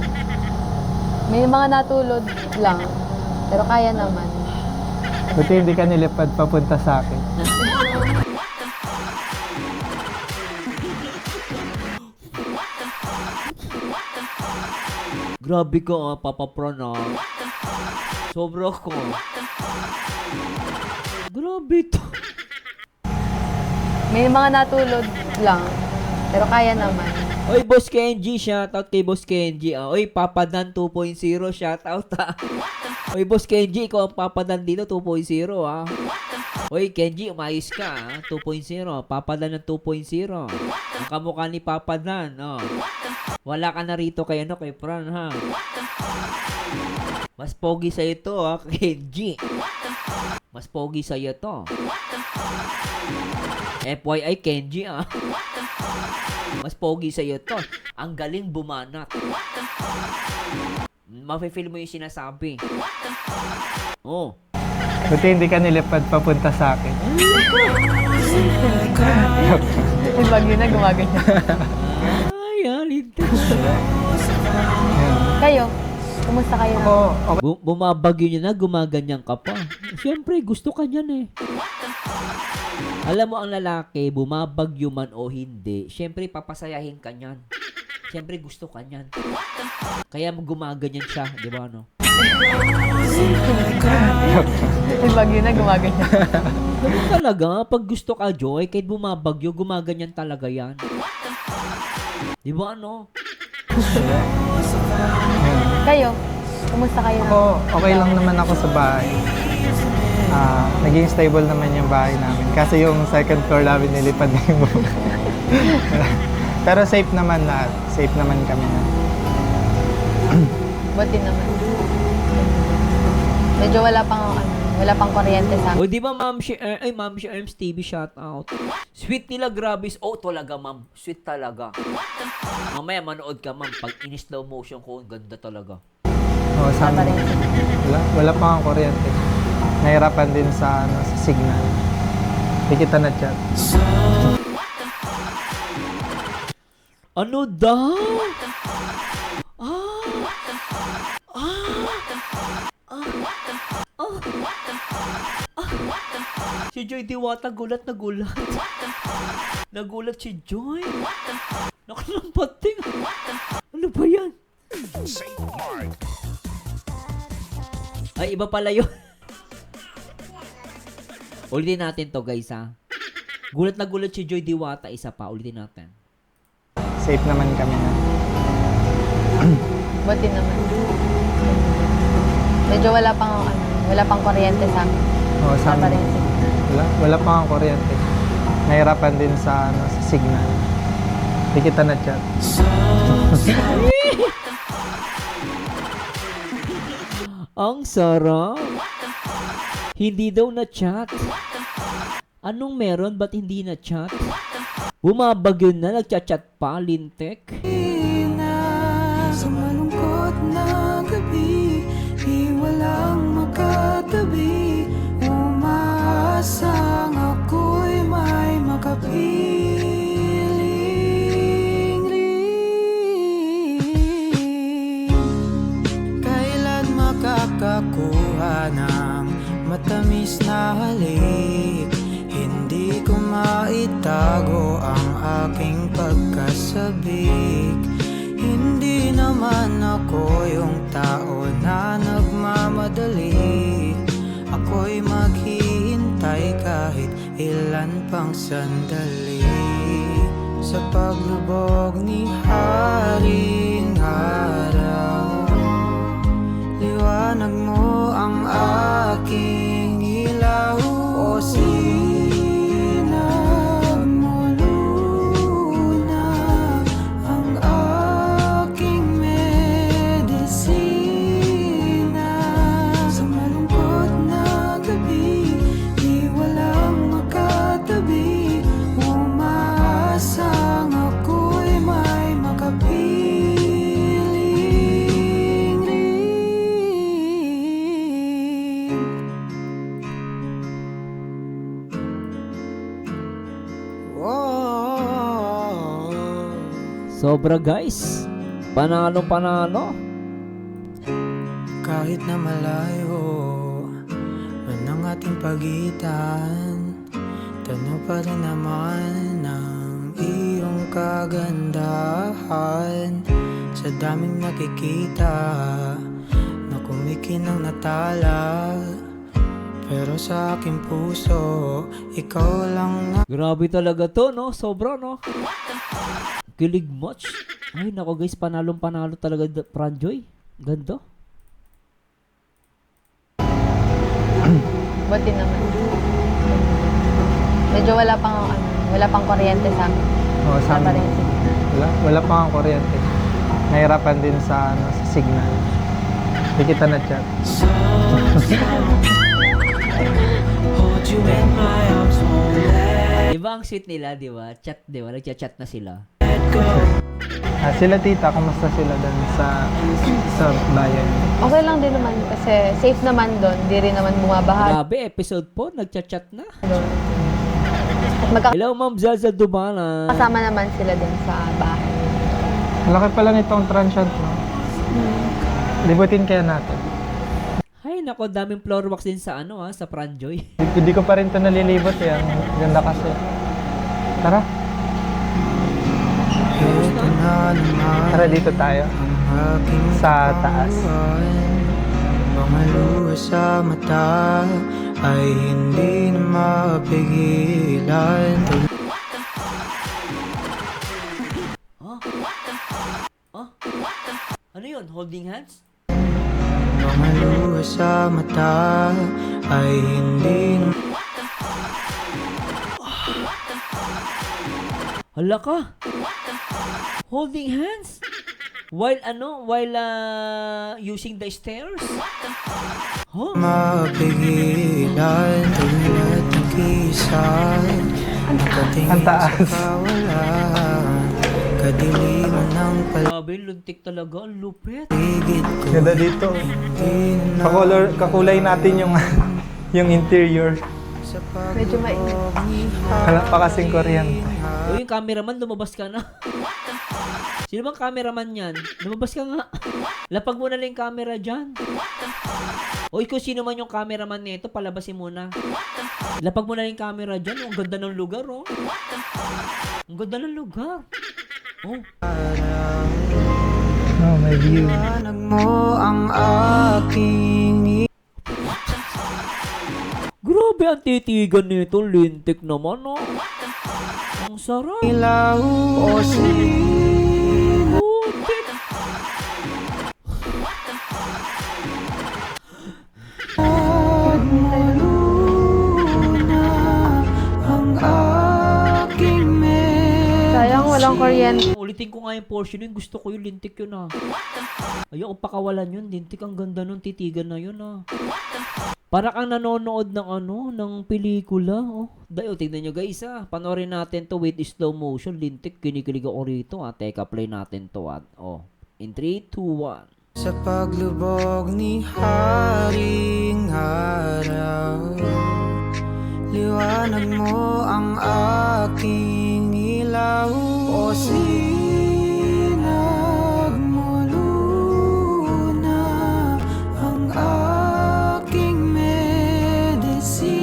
May mga natulog lang. Pero kaya naman. Buti hindi ka nilipad papunta sa akin. Grabe ka ah, Papa Pran ah. Sobra ko. Grabe to. May mga natulog lang. Pero kaya naman. Oy, Boss Kenji, shoutout kay Boss Kenji. Ah. Oy, Papa Dan 2.0, shoutout ah. Oy, Boss Kenji, ikaw ang Papa Dan dito, 2.0 ah. Oy, Kenji, umayos ka ah. 2.0, Papa Dan ng 2.0. Ang kamukha ni Papa Dan, oh. Wala ka na rito kay kay Fran ha. Mas pogi sa'yo to ha, Kenji. Mas pogi sa'yo to. FYI, Kenji ah. Mas pogi sa'yo to. Ang galing bumanat. Mafe-feel mo yung sinasabi. Oh. Buti hindi ka nilipad papunta sa akin. Yung bagyo na gumaganyan. Ay, alita. Kayo, kumusta kayo? Bumabagyo niya na, gumaganyan ka pa. Siyempre, gusto ka niyan eh. Alam mo ang lalaki, bumabagyo man o hindi, siyempre papasayahin ka niyan. Siyempre gusto ka niyan. Kaya gumaganyan siya, di ba no? Yung bagyo na gumaganyan. Ganun talaga, pag gusto ka, Joy, kahit bumabagyo, gumaganyan talaga yan. Di ba no? Kayo, kumusta kayo? Okay lang naman ako sa bahay. Naging stable naman yung bahay namin. Kasi yung second floor namin nilipad na yung buong. Pero safe naman lahat. Safe naman kami na. Buti naman. Medyo wala pang kuryente sa amin. O di ba Ma'am Ma'am Arms TV shoutout. Sweet nila, grabe. Oh, talaga ma'am. Sweet talaga. Mamaya manood ka ma'am. Pag in-slow motion ko, ganda talaga. Sana. Wala pa ang kuryente. nahirapan din sa, ano, sa signal. Hindi kita na-chat. Ano daw? Si Joy Diwata gulat na gulat. Nagulat si Joy. Nakalampating. Ano ba yan? Ay, iba pala yun. Ulitin natin to, guys, ha. Gulat na gulat si Joy Diwata. Isa pa. Ulitin natin. Safe naman kami na. Buti naman. Medyo wala pang kuryente sa amin. Oo, sa Wala pa amin. rin signal. Wala pa ang kuryente. Nahirapan din sa, ano, sa signal. Hindi kita na-chat. Ang sarap. Hindi daw na-chat. Anong meron? Ba't hindi na-chat? Bumabagyo na, nagchat-chat pa, lintek. Sa malungkot na gabi, di walang makatabi. Umaasang ako'y may makapiling. Kailan makakakuha ng matamis na halik? Hindi ko maitago ang aking pagkasabik. Hindi naman ako yung tao na nagmamadali. Ako'y maghihintay kahit ilan pang sandali. Sa paglubog ni Haring Araw, liwanag mo ang aking ilaw. O sinag mo luna ang aking medisina. Sa malungkot na gabi, di walang makatabi. Umaasang ako'y may makapiling. Oh, Sobra, guys. Panalo. kahit na malayo man ang ating pagitan, tanaw pa rin naman ang iyong kagandahan. Sa daming nakikita na kumikinang natala, pero sa aking puso, ikaw lang na. Grabe talaga to, no? Sobra, no? Kilig much. Ay, nako guys, panalo talaga Franjoy. Ganda. Buti naman. Medyo wala pang kuryente sa amin. Oo, sa Wala pa amin. rin signal. Wala pa ang kuryente. Nahirapan din sa, ano, sa signal. Hindi kita na-chat. Diba ang sweet nila, diba? Chat, diba? Nagchat-chat na sila. Sila tita, kumusta sila doon sa bayan? Okay lang din naman kasi safe naman doon. Di rin naman bumabaha Grabe, episode 4, nagchat-chat na. doon. At Hello, Ma'am Zaza Dubana. magkakasama naman sila din sa bahay. Malaki pala nitong transient, no? Libutin kaya natin. Ay, nako, daming floor wax din sa sa Franjoy. Hindi ko pa rin ito nalilibot eh. Ang ganda kasi. Tara. Ito na naman Tara dito tayo. ang aking Sa taas. mga luha sa mata ay hindi na mapigilan. Ano yun? Holding hands? Mga luha sa mata ay hindi na. Hala ka? Holding hands? While using the stairs? Huh? Mapigilan tulad ng kisay Ang nakatingin taas. sa kawalan, kadiliman ng Grabe, luntik talaga. Ang lupit. paligid ko. Ganda dito. Hindi na Kakulay natin yung yung interior. Medyo mainit. Wala pa kasing kuryente. O yung cameraman, lumabas ka na. Sino bang cameraman yan? Lumabas ka nga. Lapag mo na lang yung camera dyan. O kung sino man yung cameraman nito, palabasin mo na. Lapag mo na lang yung camera dyan. Ang ganda ng lugar, oh. Ang ganda ng lugar. Oh. Oh, may view. Liwanag mo ang aking Grabe ang titigan nito. Lintik naman, oh. Ang sarap. ilaw o sino Putik. muna ang aking medicine. Sayang, walang kuryente. Ulitin ko nga yung portion yun. Gusto ko yung lintik yun, ah. Ayaw pakawalan yun. Lintik, ang ganda nung titigan na yun, ah. Para kang nanonood ng ng pelikula, oh. Tignan nyo guys, ah. Panoorin natin to with slow motion. Lintik, kinikilig ako rito, ah. Teka, play natin to, ah. Oh. In 3, 2, 1. Sa paglubog ni Haring Araw, liwanag mo ang aking ilaw o sinag mo luna ang aking medisina.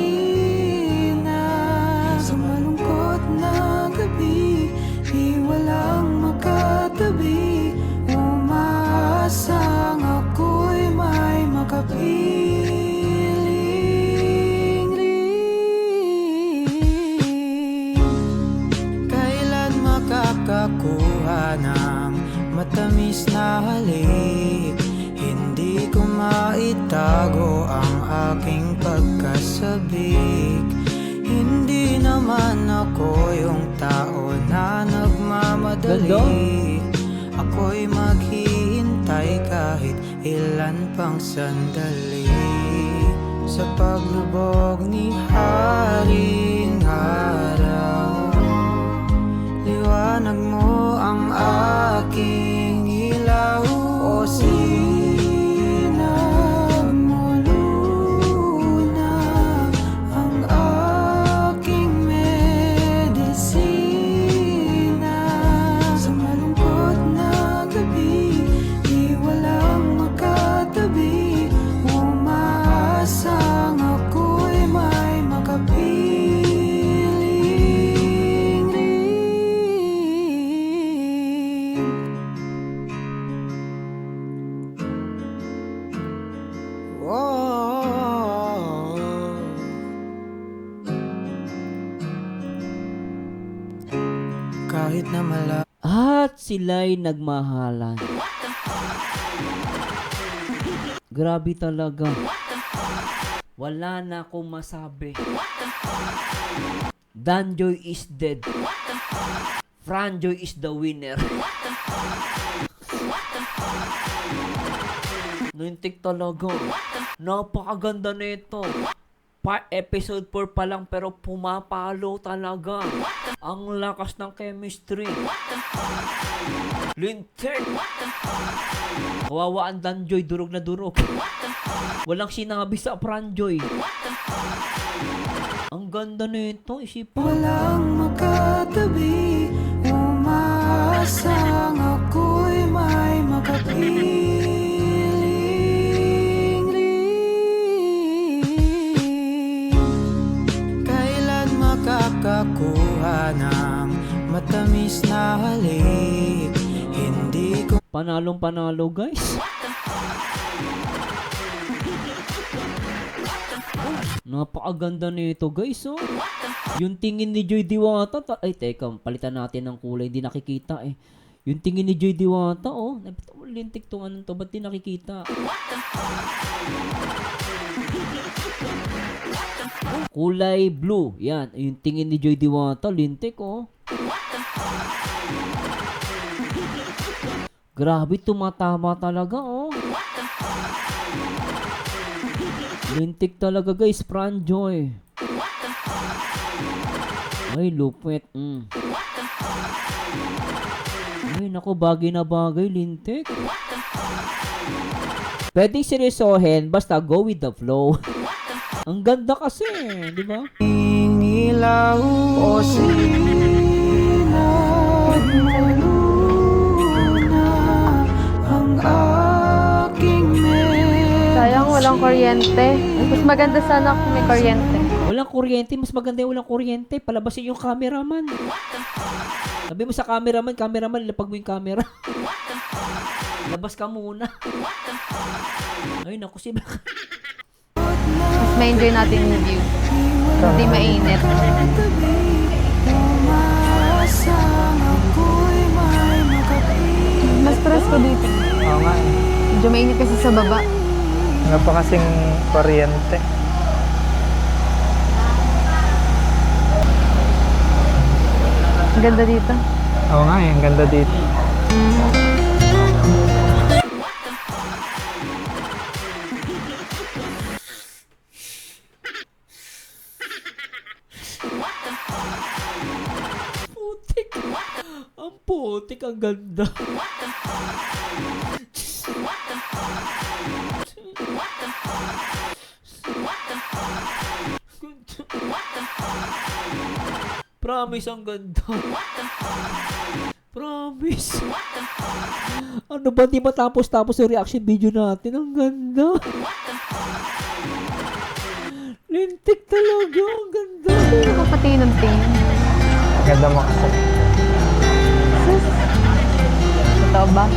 Sa malungkot na gabi, di walang makatabi, umaasang ako'y may makapiling. Kailan makakakuha ng matamis na halik? Hindi ko maitago ang aking pagkasabik. Hindi naman ako yung tao na nagmamadali. Ako'y maghihintay kahit ilan pang sandali. Sa paglubog ni Haring Araw, liwanag mo ang aking ilaw o sinag mo luna ang aking medisina. Sa malungkot na gabi, di walang makatabi, umaasang ako'y may makapiling. Oh, kahit na At sila'y nagmahalan. Grabe talaga. Wala na akong masabi. Danjoy is dead. Franjoy is the winner. Lintik talaga. Napakaganda nito. Episode 4 pa lang pero pumapalo talaga. Ang lakas ng chemistry. Lintik. Kawawa ang Danjoy, durog na durog. Walang sinabi sa Franjoy. Ang ganda nito, isipan. walang makatabi, umaasang ako'y may makapiling. Kailan makakakuha ng matamis na halik? Hindi ko Panalong panalo, guys. Napakaganda nito, guys, oh. Yung tingin ni Joy Diwata, ay, teka, palitan natin ng kulay, hindi nakikita, eh. Yung tingin ni Joy Diwata, oh. Lintik tong anong to, ba't di nakikita? Kulay blue, yan. Yung tingin ni Joy Diwata, lintik, oh. Grabe, tumatama talaga, oh. Lintik talaga, guys, Franjoy. Ay, lupit. Ay, naku, bagay na bagay, lintik. Pwedeng seryosohin, basta go with the flow. Ang ganda kasi, di ba? ilaw o sinag mo luna ang aking Sayang, walang kuryente. Mas maganda sana kung may kuryente. Walang kuryente, mas maganda yung walang kuryente. Palabasin yung cameraman. Sabi mo sa cameraman, ilapag mo yung camera. Labas ka muna. Ay, naku, si Baka. Mas ma-enjoy natin yung view. Hindi mainit. umaasang ako'y may makapiling. Mas presko dito. Oo nga eh. Medyo mainit kasi sa baba. Nga pa kasing kuryente. Ang ganda dito. Oo nga eh, ang ganda dito. Putik. Ang putik, ang ganda. Promise, ang ganda. Promise. Ano ba, di matapos-tapos yung reaction video natin? Ang ganda. Lintik talaga, ang ganda. Hindi ko patingin ng tingin. Ganda mo kasi. Totoo ba?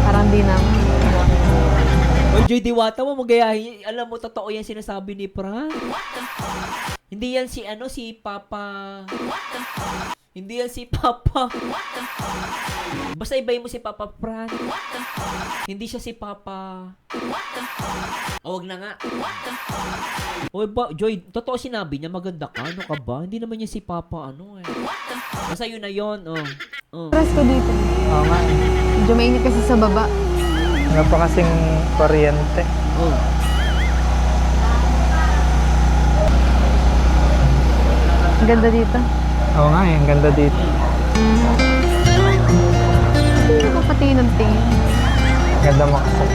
Parang di naman. Oy, Joy Diwata mo, magayahin. Alam mo, totoo yan sinasabi ni Fran. Hindi yan si si Papa. Hindi yan si Papa. Basta ibayin mo si Papa Fran. Hindi siya si Papa. O, wag na nga. Oy, Joy, totoo sinabi niya, maganda ka. Ano ka ba? Hindi naman yan si Papa, Basta yun na yun, Presko dito. Oo nga eh. Medyo mainit kasi sa baba. Nga pa kasing kuryente. Ang ganda dito. Oo nga eh, ang ganda dito. Hindi ko patingin ng tingin. Ganda mo kasi.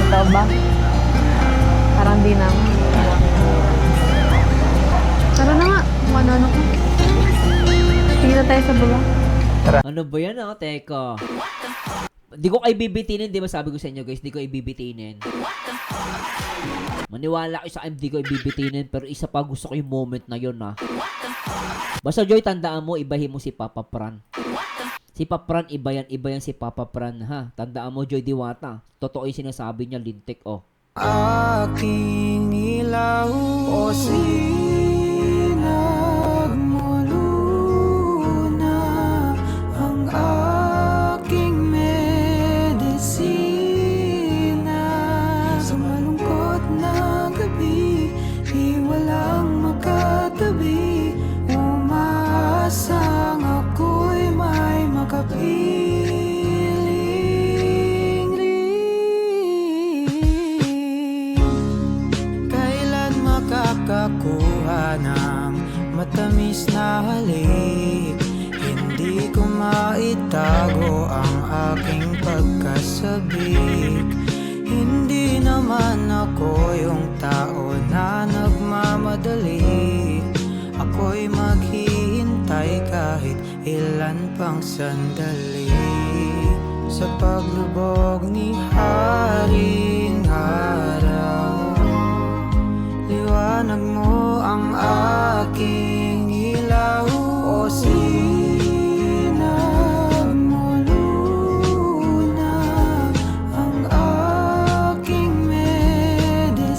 Totoo ba? Parang di naman. Tara na nga. Kung ano-ano ko. Tingin na tayo sa baba. Ano ba yan, Teka. Di ko kayo bibitinin, di ba sabi ko sa inyo, guys, di ko ibibitinin. Maniwala kayo sa akin, di ko ibibitinin, pero isa pa gusto ko yung moment na yun, Basta, Joy, tandaan mo, ibahin mo si Papa Fran. Si Papa Fran, iba yan si Papa Fran, ha? Tandaan mo, Joy Diwata. Totoo yung sinasabi niya, lintik, aking ilaw o sinag mo luna ang aking medisina sa malungkot na gabi di walang makatabi umaasang ako'y may makapiling kailan makakakuha ng matamis na halik hindi ko maitago ang aking pagkasabik hindi naman ako yung tao na nagmamadali ako'y maghihintay kahit ilan pang sandali sa paglubog ni Haring Araw liwanag mo ang aking ilaw o sinag mo luna ang aking medisina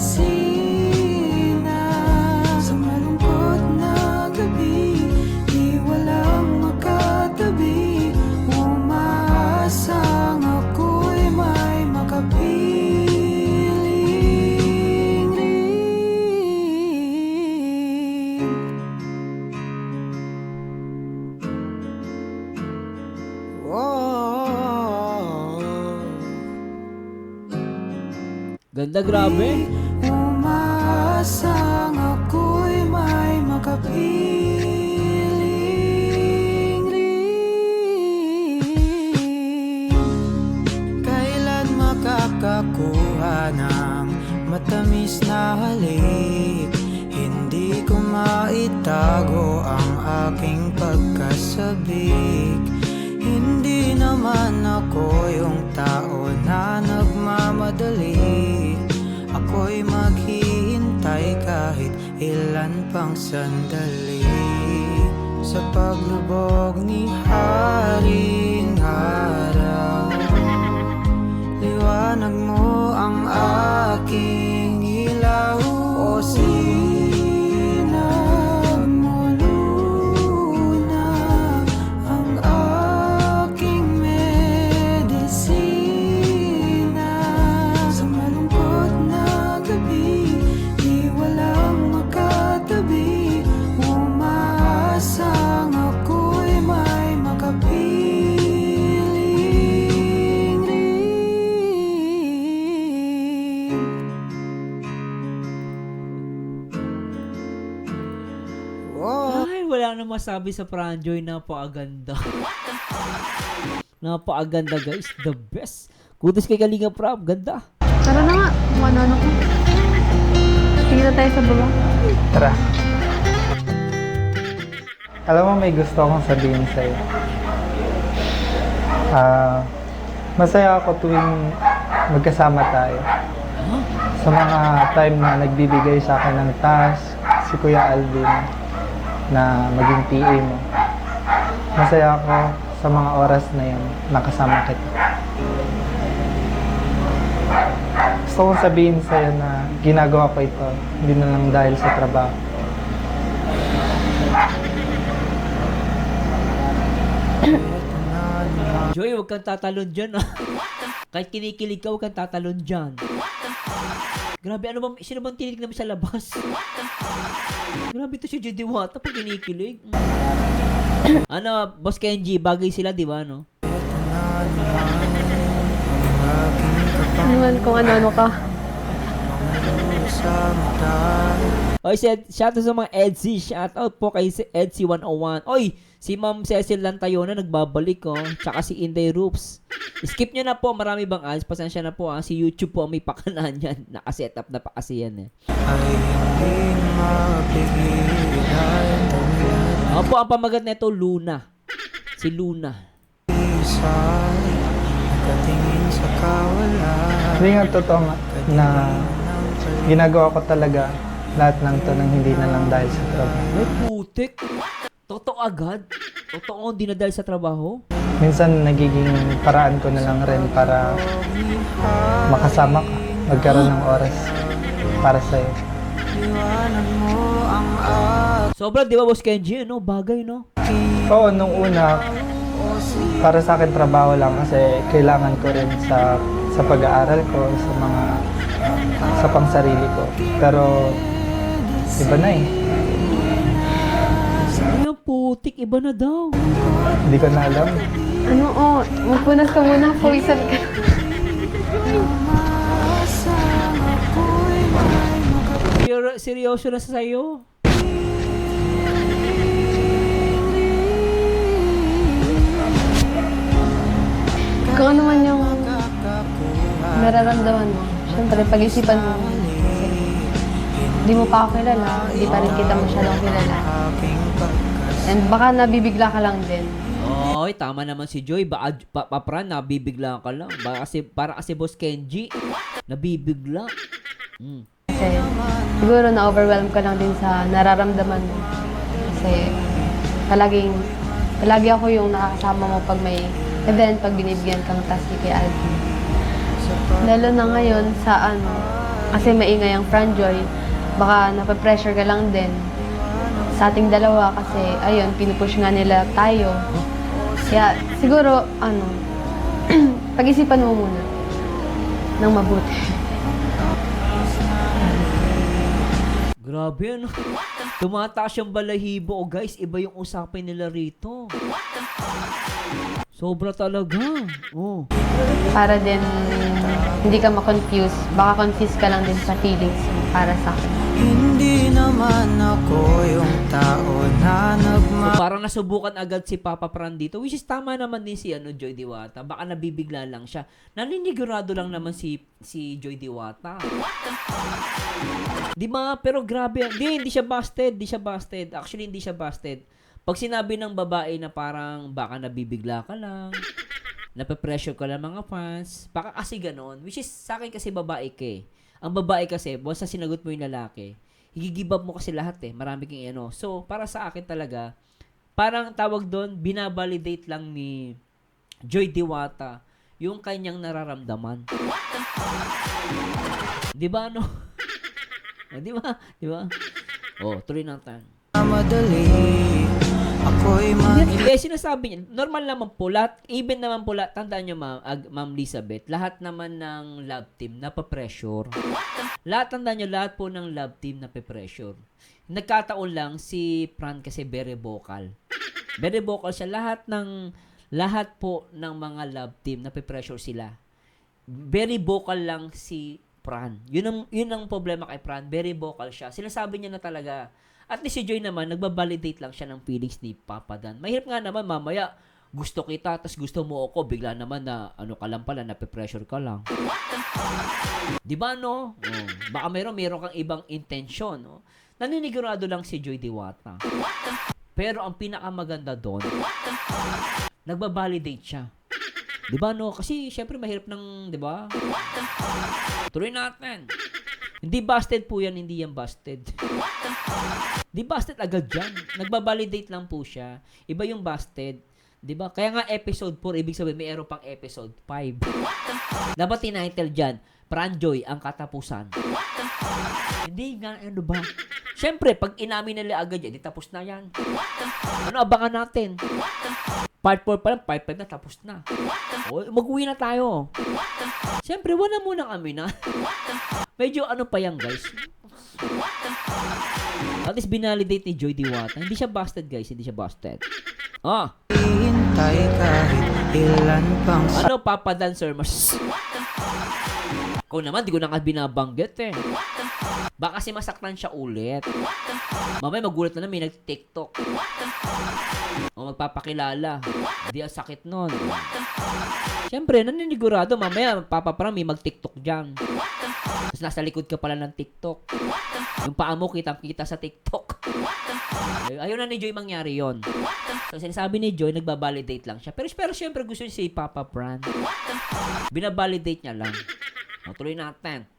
sa malungkot na gabi di walang makatabi umaasang ako'y may Ganda, grabe. umaasang ako'y may makapiling kailan makakakuha na sabik. Hindi naman ako yung tao na nagmamadali. Ako'y maghihintay kahit ilan pang sandali. Sa paglubog ni Haring Araw, liwanag mo ang aking ilaw. O sinag mo luna ang aking medisina. Sa malungkot na gabi, di walang makatabi. Umaasang ako'y may makapiling rin. Ay, wala na masabi sa Franjoy. Napakaganda. Napakaganda, guys. The best. Kudos kay Kalinga Prab. Ganda. Tara na nga, ano ko. Tingin na tayo sa baba. Tara. Alam mo, may gusto akong sabihin sa'yo. Masaya ako tuwing magkasama tayo. Sa mga time na nagbibigay sa akin ng task, si Kuya Alvin, na maging PA mo. Masaya ako sa mga oras na yun, nakasama kita. Gusto kong sabihin sa'yo na ginagawa ko ito, hindi na lang dahil sa trabaho. Joy, huwag kang tatalon dyan, ah. Kahit kinikilig ka, huwag kang tatalon dyan. Grabe, ano ba? Sino bang tinilig namin sa labas? Grabe to si Joy Diwata pag kinikilig. Ano, Boss Kenji, bagay sila, di ba, no? Ano kung ano ka. Oy, shoutout sa mga EDSI. Shoutout po kay EDSI101. Oy, si Ma'am Cecil Lantayona nagbabalik, oh. Tsaka si Inday Roops. Skip nyo na po, marami bang ads? Pasensya na po, ah. Si YouTube po ang may pakanan yan. Nakasetup na pa kasi yan, eh. Ako po, ang pamagat nito, Luna. Si Luna. Hindi nga totoo nga na ginagawa ko talaga lahat ng to nang hindi na lang dahil sa trabaho. Ay, putik. Totoo agad? Totoo, hindi na dahil sa trabaho? Minsan nagiging paraan ko na lang rin para makasama ka, magkaroon ng oras para sa'yo. Sobra, di ba, Boss Kenji? No? Bagay, no? Oo, nung una, para sa akin trabaho lang kasi kailangan ko rin sa pag-aaral ko, sa pangsarili ko. Pero iba na eh. Ay, ang putik. Iba na daw. Hindi ko na alam. Ano, magpunas ka muna, pawisan ka. Seryoso na sa'yo. Kung ano man yung nararamdaman mo, syempre pag-isipan mo. Kasi di mo pa ako kilala, di pa rin kita masyadong kilala. And baka nabibigla ka lang din. Oy, tama naman si Joy. Papran, nabibigla ka lang. Para kasi Boss Kenji, nabibigla. Kasi siguro na-overwhelm ka lang din sa nararamdaman mo. Kasi palagi ako yung nakakasama mo pag may event, pag binibigyan kang task ni Kuya Alvin. Lalo na ngayon sa kasi maingay ang Franjoy, baka napapressure ka lang din sa ating dalawa kasi ayun, pinupush nga nila tayo. Kaya siguro, pag-isipan mo muna ng mabuti. Grabe, ano? Tumataas yung balahibo. Oh, guys, iba yung usapin nila rito. Sobra talaga. Oh. Para din hindi ka ma-confuse. Baka confuse ka lang din sa feelings mo para sa akin. Hindi naman ako yung tao na So, parang nasubukan agad si Papa Fran dito. Which is tama naman din si Joy Diwata. Baka nabibigla lang siya. Naninigurado lang naman si Joy Diwata. Di ba? Pero grabe. Hindi siya busted. Actually, hindi siya busted. Pag sinabi ng babae na parang baka nabibigla ka lang, nape-pressure ka lang mga fans, baka kasi ganon. Which is, sa akin kasi babae ka eh. Ang babae kasi, basta sinagot mo yung lalaki, i-give up mo kasi lahat eh. Marami kang ano. So, para sa akin talaga, parang tawag doon, binabalidate lang ni Joy Diwata yung kanyang nararamdaman. Di ba ano? Di ba? Di ba? Oh, tuloy natin. madali ako'y Hindi, sinasabi niya, normal naman po, lahat, even naman po lahat, tandaan nyo Ma'am Elizabeth, lahat naman ng love team napapressure. Lahat, tandaan nyo, lahat po ng love team napapressure. Nagkataon lang si Fran kasi very vocal. Very vocal siya. Lahat po ng mga love team napapressure sila. Very vocal lang si Fran. Yun ang problema kay Fran. Very vocal siya. Sinasabi niya na talaga. At least si Joy naman, nagbabalidate lang siya ng feelings ni Papa Dan. Mahirap nga naman, mamaya, gusto kita, tas gusto mo ako, bigla naman na, ano ka lang pala, nape-pressure ka lang. Di ba, no? Oh, baka meron kang ibang intensyon, no? Naninigurado lang si Joy Diwata. Pero ang pinakamaganda doon, nagbabalidate siya. Di ba, no? Kasi, syempre, mahirap ng, di ba? Tuloy natin. Hindi busted po yan, hindi yan busted. Di busted agad dyan. Nagbabalidate lang po siya. Iba yung busted. Di ba? Kaya nga episode 4, ibig sabihin, may meron pang episode 5. Dapat tinitle dyan, Franjoy, ang katapusan. Hindi nga, ano ba? Siyempre, pag inamin nila agad yan, di tapos na yan. Ano, abangan natin. Part 4 pa lang, part 5 na, tapos na. O, mag-uwi na tayo. Siyempre, wala munang amin na. Medyo ano pa yan, guys. At least binalidate ni Joy Diwata. Hindi siya busted, guys. Hindi siya busted. Ah. hintay kahit ilan pang Ano, Papa Dancer? Mas... Kung naman, di ko na nga binabanggit eh. Baka kasi masaktan siya ulit. Mamaya magulat na may nag-TikTok. O magpapakilala. Hindi ang sakit nun. Siyempre, naninigurado. Mamaya, papaparang may mag-TikTok dyan. Tapos nasa likod ka pala ng TikTok. Yung paa mo, kitang-kita sa TikTok. Ayaw na ni Joy mangyari yon. So, sinasabi ni Joy, nagbabalidate lang siya. Pero siyempre, gusto niya si Papa Fran. Binabalidate niya lang. O, tuloy natin.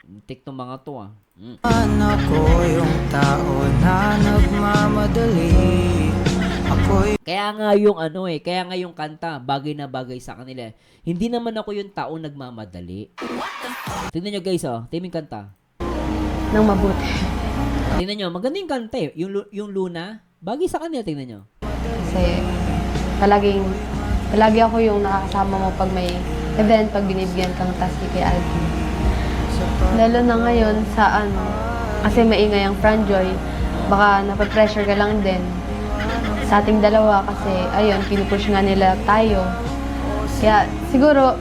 TikTok mga to ah. ako yung tao na nagmamadali ako'y Kaya nga yung ano eh, kaya nga yung kanta, bagay na bagay sa kanila. Hindi naman ako yung tao nagmamadali. Tingnan nyo guys oh, timing kanta. Nang mabuti. Tingnan nyo, maganda yung kanta eh. Yung Luna, bagay sa kanila, tingnan nyo. Kasi palagi ako yung nakakasama mo pag may event, pag binibigyan kang task kay Alvin. Lalo na ngayon sa kasi maingay ang Franjoy, baka napapressure ka lang din sa ating dalawa kasi ayun, pinupush nga nila tayo. Kaya siguro,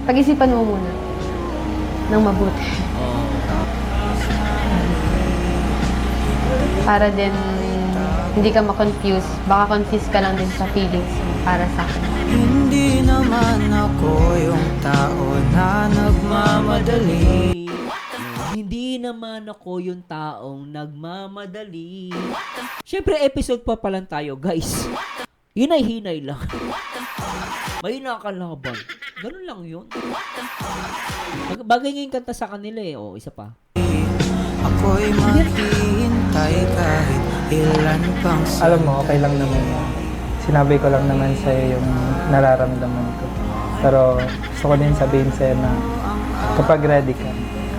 pag-isipan mo muna ng mabuti. Para din hindi ka ma-confuse. Baka confuse ka lang din sa feelings mo para sa akin. hindi naman ako yung tao na nagmamadali Hindi naman ako yung taong nagmamadali. Siyempre, episode pa lang tayo, guys. Hinay-hinay lang. May nakakalaban. Ganun lang yun. Bagay nga yung kanta sa kanila eh. O, isa pa. ako'y maghihintay kahit ilan pang Alam mo, okay lang naman yan. Sinabi ko lang naman sa'yo yung nararamdaman ko. Pero gusto ko din sabihin sa'yo na kapag ready ka,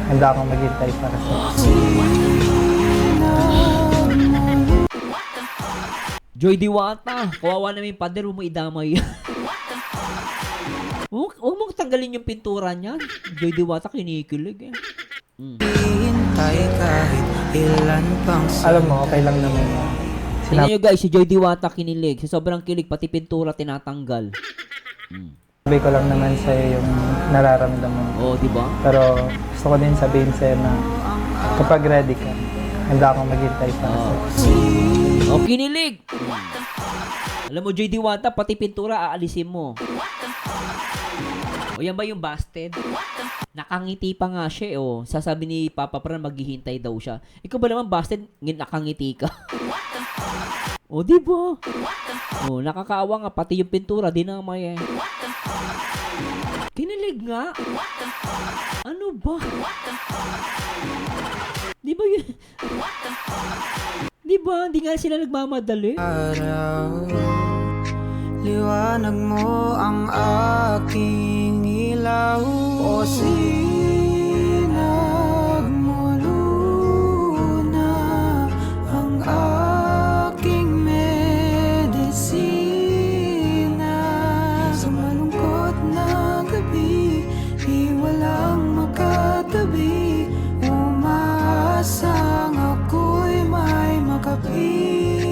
handa akong maghintay para sa'yo. Joy Diwata, kawawa namin yung pader, huwag mo idamay yan. Huwag mong tanggalin yung pintura niyan. Joy Diwata, kinikilig eh. hintay kahit ilan pang Alam mo, okay lang naman yan. Tingnan nyo guys, si Joy Diwata kinilig. Sa sobrang kilig, pati pintura tinatanggal. Sinabi ko lang naman sa'yo yung nararamdaman ko. Oh, di ba? Pero gusto ko din sabihin sa'yo na kapag ready ka, handa akong maghintay para sa'yo. Oh, kinilig! Alam mo, Joy Diwata, pati pintura aalisin mo. O yan ba yung busted? Nakangiti pa nga siya, oh. Sasabi ni Papa Fran, maghihintay daw siya. Ikaw ba naman busted, nakangiti ka? O, diba? O, nakakaawa nga, pati yung pintura, di na may kinilig nga. Ano ba? Di ba yun? Di ba? Hindi nga sila nagmamadali. araw. Liwanag mo ang aking ilaw, o sinag mo luna ang aking medisina. Sa malungkot na gabi, di walang makatabi, umaasang ako'y may makapiling.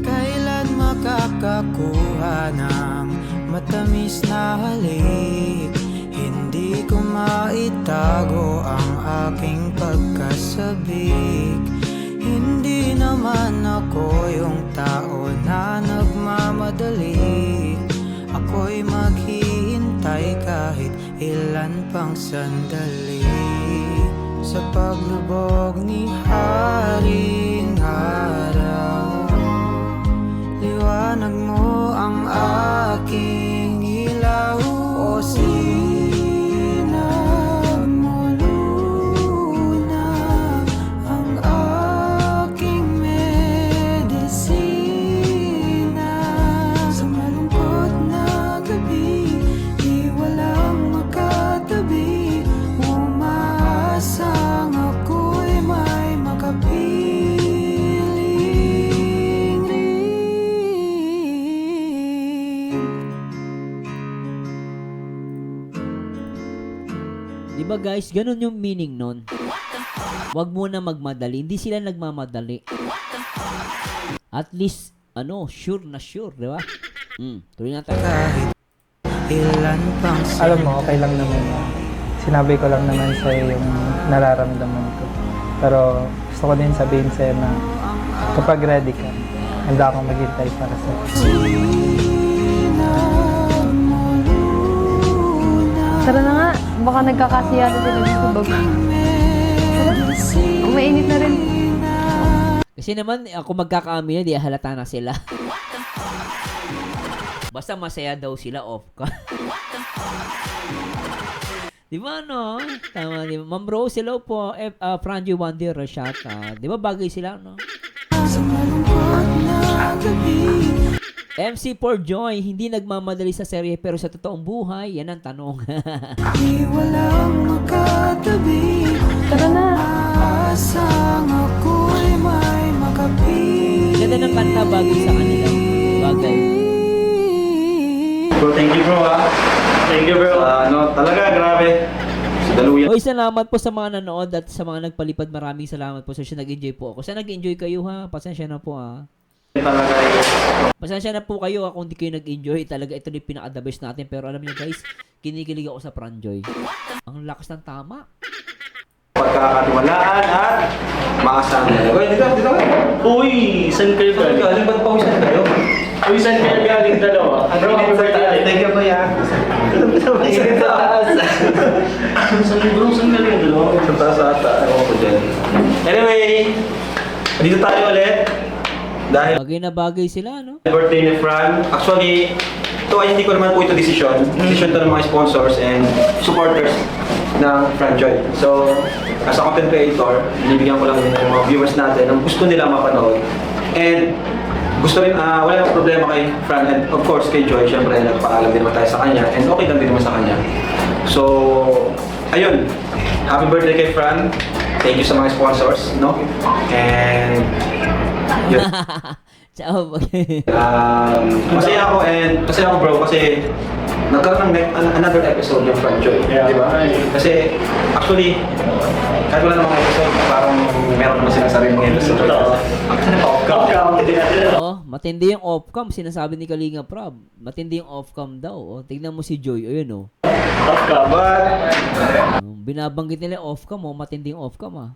Kailan makakakuha ng matamis na halik? Hindi ko maitago ang aking pagkasabik. Hindi naman ako yung tao na nagmamadali. Ako'y maghihintay kahit ilan pang sandali. Sa paglubog ni Haring Araw, liwanag mo ang aking ilaw, o sinag mo luna ang aking medisina. Sa malungkot na gabi, di walang makatabi, umaasang ako'y may makapiling. Di ba guys, ganun yung meaning nun. Wag muna magmadali. Hindi sila nagmamadali. At least, sure na sure, di ba? Tuloy na tayo. Kahit ilan pang Alam mo, okay lang naman. Sinabi ko lang naman sa'yo yung nararamdaman ko. Pero gusto ko din sabihin sa'yo na kapag ready ka, handa akong maghintay para sa'yo. Tara na nga, baka nagkakasiya na sila dito baba. Mainit na rin. Kasi naman, ako magkakamila, di halata na sila. Basta masaya daw sila off ka. Di ba, no? Tama, di ba? Ma'am Rose, hello po. Franji Wandy Rashata. Di ba bagay sila, no? MC4 Joy, hindi nagmamadali sa serye pero sa totoong buhay, yan ang tanong. di walang makatabi. Tara na. Asang ako'y may makapiling. Ganda ng kanta bagay sa kanila. Bagay. Bro, thank you bro Thank you, bro. Talaga, grabe. Sa daluyan. Hoy, salamat po sa mga nanood at sa mga nagpalipad. Maraming salamat po. So, nag-enjoy po ako. Sana nag-enjoy kayo, ha? Pasensya na po, ha? Talaga Pasensya na po kayo kung hindi kayo nag-enjoy. Talaga ito yung pinaka-the best natin. Pero alam niyo guys, kinikilig ako sa Franjoy. Ang lakas ng tama. pagkakatiwalaan at maasahan. Uy, dito. Uy, saan kayo galing? Galing ba't pawisan kayo? Uy, saan kayo galing dalawa? Bro, happy birthday. Thank you, Kuya. Init sa taas. Saan galing dalawa? Sa taas ata. Ewan ko dyan. Anyway, dito tayo ulit. Dahil Bagay na bagay sila, no? birthday ni Fran. Actually, ito ay hindi ko naman po ito decision. Decision to ng mga sponsors and supporters ng Franjoy. So, as a content creator, binibigyan ko lang din ng mga viewers natin ang gusto nila mapanood. And gusto rin, wala nang problema kay Fran and of course kay Joy. Siyempre, nagpaalam din naman tayo sa kanya and okay lang din naman sa kanya. So, ayun. Happy birthday kay Fran. Thank you sa mga sponsors, no? And yun. Ciao. Masaya ako bro kasi nagkaroon ng another episode yung Franjoy, Yeah. di ba? Kasi actually kahit wala namang episode, parang meron naman silang sariling episode. Totoo. Oh, matindi yung off-cam. Sinasabi ni Kalinga Prab. Matindi yung off-cam daw. Oh, tignan mo si Joy. Ayun, oh. But Binabanggit nila off-cam, oh. Matindi yung off-cam, ah.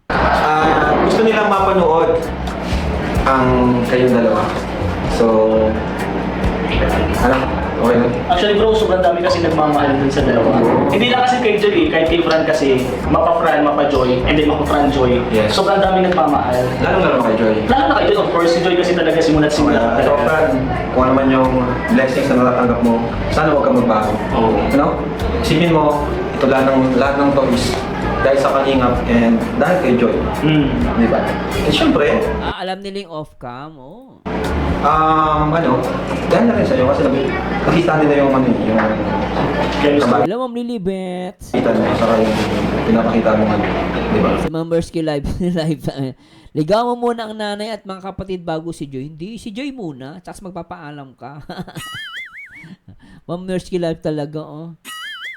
gusto nilang mapanood ang kayong dalawa So, ano? Okay lang. Actually bro, sobrang dami kasi nagmamahal dun sa dalawa. Hindi lang kasi kay Joy, kahit kay Fran kasi, mapa-Fran, mapa-Joy, and then mapa-Fran Joy. Yes. Sobrang dami nagmamahal. Lalo kay Joy. Lalo na kay Joy, of course, si Joy kasi talaga simula't simula. Ito, Fran, kung ano man yung blessings na natatanggap mo, sana huwag kang magbago. Oo. Ano? Isipin mo, ito lahat ng to is dahil sa kalingap and dahil kay Joy. Di ba? And syempre, Alam nila yung off-cam, oh. dahil na rin sa'yo kasi nakita nila yung yung Chemistry. Hello, Ma'am Lilibet. kita nila sa yung pinapakita mo di ba? Sa members ki live live. Ligawan mo muna ang nanay at mga kapatid bago si Joy. Hindi, si Joy muna. Tapos magpapaalam ka. Ma'am Mersky live talaga, oh.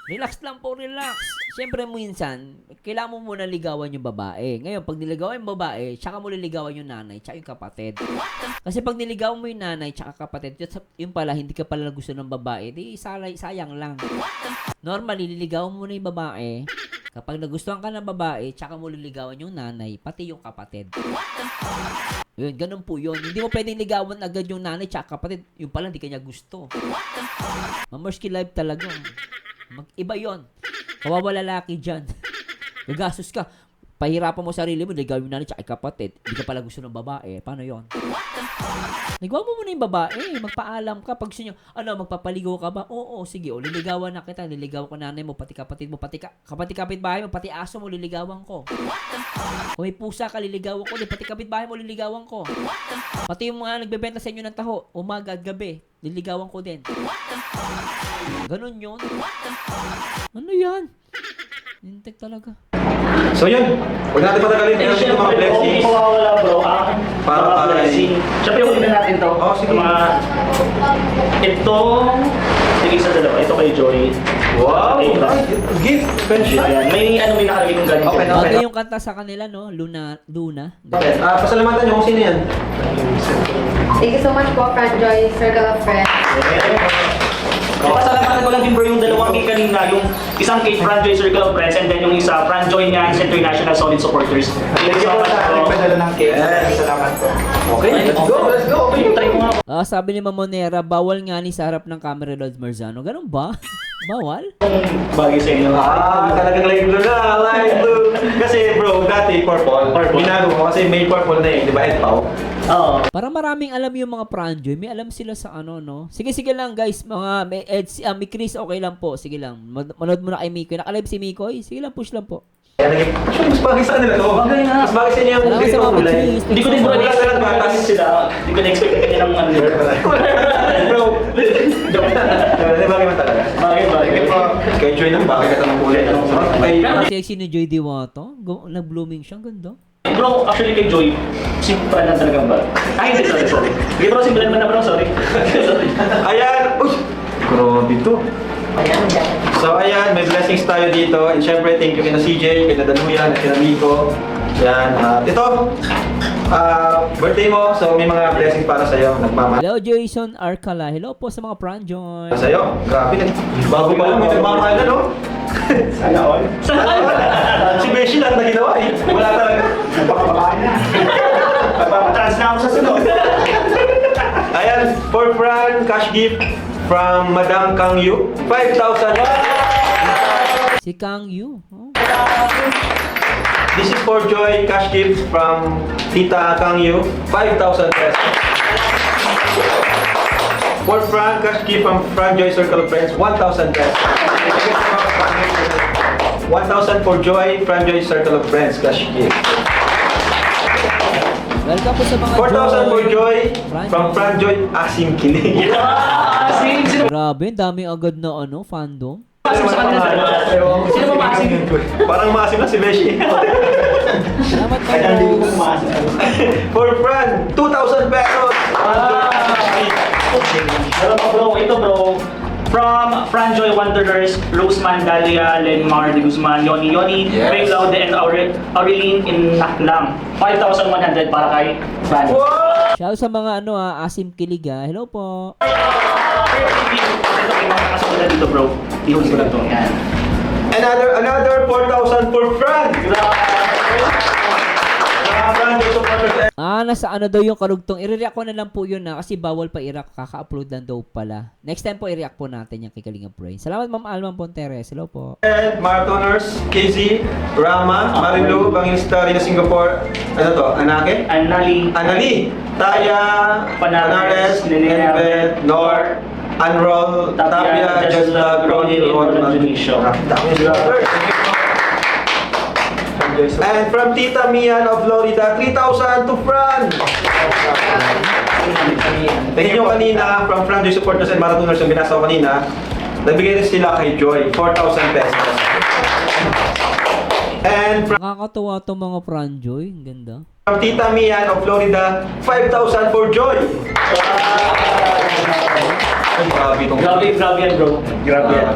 Relax lang po, relax. Siyempre minsan, kailangan mo muna ligawan yung babae. Ngayon, pag niligawan yung babae, tsaka mo liligawan yung nanay, tsaka yung kapatid. Kasi pag niligawan mo yung nanay, tsaka kapatid, yun pala, hindi ka pala gusto ng babae, di sayang lang. Normally, liligawan mo na yung babae. Kapag nagustuhan ka ng babae, tsaka mo liligawan yung nanay, pati yung kapatid. Yun, ganun po yun. Hindi mo pwedeng ligawan agad yung nanay, tsaka kapatid. Yung pala, hindi kanya gusto. Mamerski live talaga. Mag-iba yon. Kawawa lalaki dyan. Gagastos ka. Pahirapan mo sarili mo, ligawin mo nanay tsaka kapatid. Hindi ka pala gusto ng babae. Paano yon? Ligawan mo muna yung babae. Magpaalam ka. Pag gusto nyo, magpapaligaw ka ba? Oo, sige. O, liligawan na kita. Liligawan ko nanay mo, pati kapatid mo, pati kapitbahay mo, pati aso mo, liligawan ko. Kung may pusa ka, liligawan ko. Pati kapitbahay mo, liligawan ko. Pati yung mga nagbebenta sa inyo ng taho, umaga at gabi, liligawan ko din. Ganun yun. Ano yan? Intek talaga. So yun, huwag natin patagalin. Eh, Meron dito syempre, mga kung blessings. hindi mawawala bro, Para blessing. Syempre, huwin na natin to. Oh, sige. Ito, sige sa dalawa. Ito kay Joy. Wow! Okay, Ay, gift! Friendship! Ayan. May nakalagay kong ganito. Okay, Bagay yung kanta sa kanila, no? Luna. Okay, pasalamatan nyo kung sino yan. Thank you so much po, Fran Joy, Circle of Friends. Pasalamatan ko lang din bro yung dalawang cake kanina, yung isang cake Fran Joy Circle of Friends and then yung isa Fran Joy niya is International Solid Supporters. Thank you so much bro. Salamat po. Okay, let's go! Let's go! Try ko nga Sabi ni Mamonera, bawal nga ni sa harap ng camera Lods Marzano. Ganun ba? Bawal? bagay sa inyo. Talagang live blue na! Live blue! Kasi bro, dati purple. Binago ko kasi may purple na di ba? Ed Pao. Oo. Para maraming alam yung mga Franjoy, may alam sila sa no? Sige lang guys, may Chris, okay lang po. Sige lang, manood muna kay Mikoy. Nakalive si Mikoy? Sige lang, push lang po. Kaya naging, mas bagay sa kanila to. Bagay nga. Mas bagay sa inyo yung Salamat sa mga kulay. Chris. Hindi ko din bro Wala na-expect talagang batas. sila. Hindi ko na-expect na ganyan ang mga Bro, bagay man talaga. Bagay. Kay Joy lang, bakit ka tanong kulay? Kay Sexy ni Joy Diwato. Nag-blooming siya, ganda. Bro, actually kay Joy, simple lang talagang ba? Ay, hindi, sorry. Hindi bro, simple man na bro, sorry. Ayan! Uy! Grabe to. So ayan, may blessings tayo dito. And syempre, thank you kina CJ, kina Danuyan, at kina Miko. Yan. Ito, birthday mo. So may mga blessings para sa'yo. Nagmamahal Hello, Jason Arcala. Hello po sa mga Franjoy. sa'yo. Grabe na. Bago pa lang, may nagmamahal na, no? Sana all. Si Beshi lang na ginawa eh. Wala talaga. Napakabakaan na. Magpapatrans na ako sa sunod. Ayan, for Fran, cash gift from Madam Kang Yu. 5,000. Si Kang Yu. Oh. This is for Joy, cash gift from Tita Kang Yu. 5,000 pesos. For Fran, cash gift from Fran Joy Circle of Friends. 1,000 pesos. 1,000 for Joy, Fran Joy Circle of Friends, cash gift. Welcome po sa mga 4,000 for Joy from Fran Joy Asim Kinig. Sino Grabe, dami agad na fandom. maasim sa kanila? Sino ba maasim? Parang maasim na si Beshi. Salamat po. For Fran, 2,000 pesos. Alam mo bro, ito bro. From Franjoy Wanderers, Rose Mandalia, Lenmar de Guzman, Yoni, Yes. Ray Laude, and Aureline in Naklang. 5,100 para kay Fran. Shout sa mga Asim Kilig Hello po. Ito kay mga kasunod dito bro. Ihuli ko lang to. Yan. Another 4,000 for Fran. Fran Joy supporters. nasa ano daw yung karugtong. I-react ko na lang po yun na kasi bawal pa i-react. Kaka-upload lang daw pala. Next time po i-react po natin yung kay Kalingap Brain. Salamat Ma'am Alman Ponteres. Hello po. And marathoners, KZ, Rama, Marilu, Bangista, Rina Singapore, ano to, Anake? Anali, Taya, Panares, Nenebet, Nor, Anrol, Tapia, Jasla, Ronnie, Ron, Junisho. And from Tita Mian of Florida, 3,000 to Fran. Tingin nyo kanina, from Fran Joy supporters and marathoners yung binasa ko kanina, nagbigay rin sila kay Joy, 4,000 pesos. And Nakakatuwa to mga Franjoy. Ang ganda. from Tita Mian of Florida, 5,000 for Joy. Ay, grabe itong... Grabe yan, bro. Grabe yan.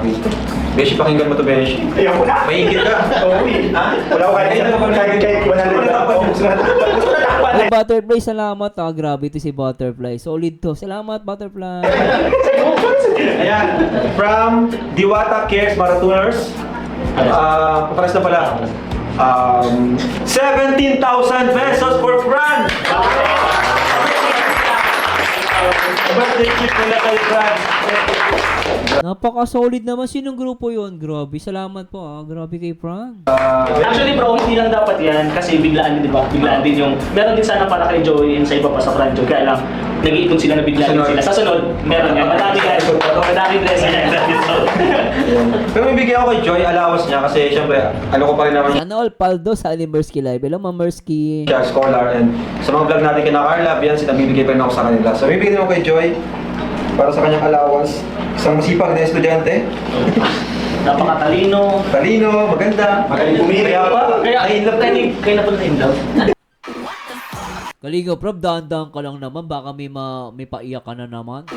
Beshi, pakinggan mo to, Beshi. Ayoko na. Mahingit ka. Ha? Wala ko kahit 100. Oh, Butterfly, salamat ah. Grabe to si Butterfly. Solid to. Salamat, Butterfly. Ayan. From Diwata Cares Marathoners, paparas na pala. 17,000 pesos for Fran! Birthday gift nila kay Fran. Napaka-solid naman. Sinong grupo yon? Grabe. Salamat po ah. Grabe kay Fran. Actually bro, hindi lang dapat yan kasi biglaan din, di ba? Biglaan din yung, meron din sana para kay Joy and sa iba pa sa Franjo. Kaya lang, nag-iipon sila na biglaan din sila. Sa sunod, meron yan. Madami guys. Madami blessing yan. Pero may bigyan ako kay Joy, allowance niya kasi syempre, ano ko pa rin naman Sana all paldo sa Alimersky Live. Hello, Ma'am Mersky. siya, scholar, and sa mga vlog natin kina Carla, yan, sinabibigay pa rin ako sa kanila. So, bibigyan ako kay Joy para sa kanyang allowance. Isang masipag na estudyante. Napakatalino. Talino, maganda. Magaling pumili. Kaya pa, Kaya na pala na-inlove. Kaligo, Prof, dahan-dahan ka lang naman. Baka may paiyak ka na naman.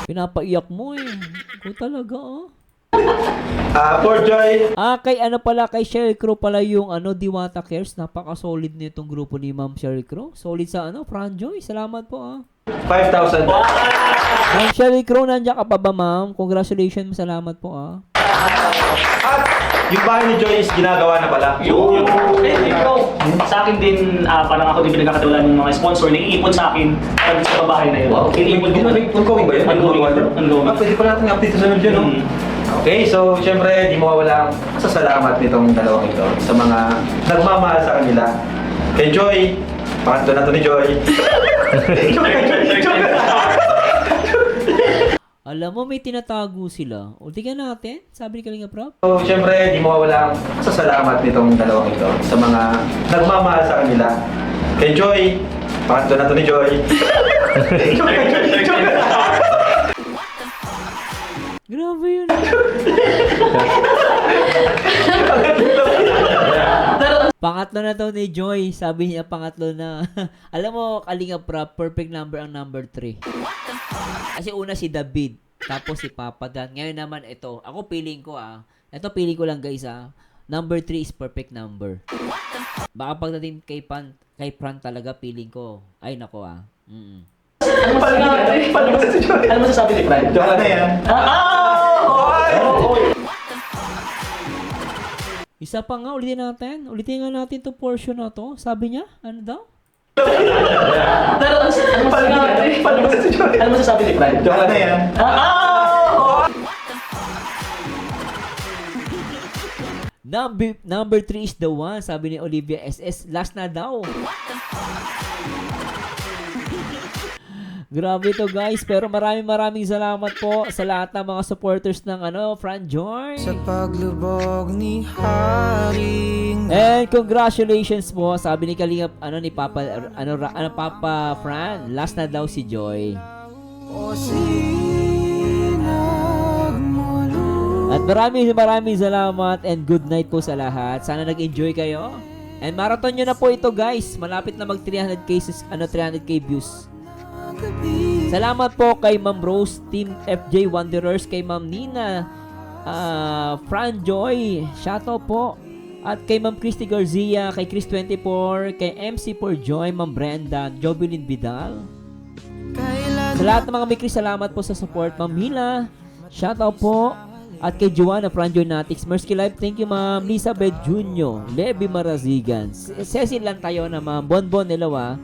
Pinapaiyak mo eh. Ikaw talaga oh. for Joy, Kay ano pala, kay Sheryl Crow pala yung Diwata Cares. Napaka-solid nitong grupo ni Ma'am Sheryl Crow. Solid sa Franjoy. Salamat po ah. 5,000. Ma'am Sheryl Crow, nandiyan ka pa ba ma'am? Congratulations, salamat po ah. At yung bahay ni Joy is ginagawa na pala. Bro, sa akin din, parang ako din pinagkakatawalan ng mga sponsor, nag-iipon sa akin pag sa babae na yun. Wow, Iniipon din. ongoing ba yun? Ongoing. Pwede pa natin update sa sunod yun, no? Okay, so syempre, di mawawala ang pasasalamat nitong dalawang ito sa mga nagmamahal sa kanila. Kay Joy, pangatlo na to ni Joy. Alam mo, may tinatago sila. O, tingnan natin. Sabi ni Kalinga Prof. So syempre, di mawawala ang pasasalamat nitong dalawang ito sa mga nagmamahal sa kanila. Kay Joy, pangatlo na to ni Joy. Grabe yun. Pangatlo na to ni Joy. Sabi niya, pangatlo na. Alam mo, Kalinga Prof, perfect number ang number 3. Kasi una si David, tapos si Papa Dan. Ngayon naman ito. Ako feeling ko ito feeling ko lang guys Number 3 is perfect number. Baka pagdating kay Fran talaga feeling ko. Ay nako Ano masasabi ni Fran? Joke na yan. Isa pa nga, ulitin natin. Ulitin nga natin to portion na to. Sabi niya, ano daw? Pero ano masasabi ni Fran? Joke na yan. Number 3 is the one, sabi ni Olivia SS. Last na daw. Grabe to guys, pero maraming salamat po sa lahat ng mga supporters ng Franjoy. Sa paglubog ni Haring And congratulations po, sabi ni Kalingap, ni Papa, Papa Fran, last na daw si Joy. o sinagmulu. At maraming salamat and good night po sa lahat. Sana nag-enjoy kayo. And marathon nyo na po ito guys. Malapit na mag 300k 300k views. Salamat po kay Ma'am Rose, Team FJ Wanderers, kay Ma'am Nina, Franjoy, shoutout po. At kay Ma'am Christy Garcia, kay Chris24, kay MC4 Joy, Ma'am Brenda, Jovelyn Vidal. Sa lahat ng mga mikri, salamat po sa support. Ma'am Mila, shoutout po. At kay Joanna Franjoy Natics, Mersky Live, thank you Ma'am Elizabeth Junyo, Levi Marazigan, Cecil lang tayo na Ma'am Bonbon Nilawa,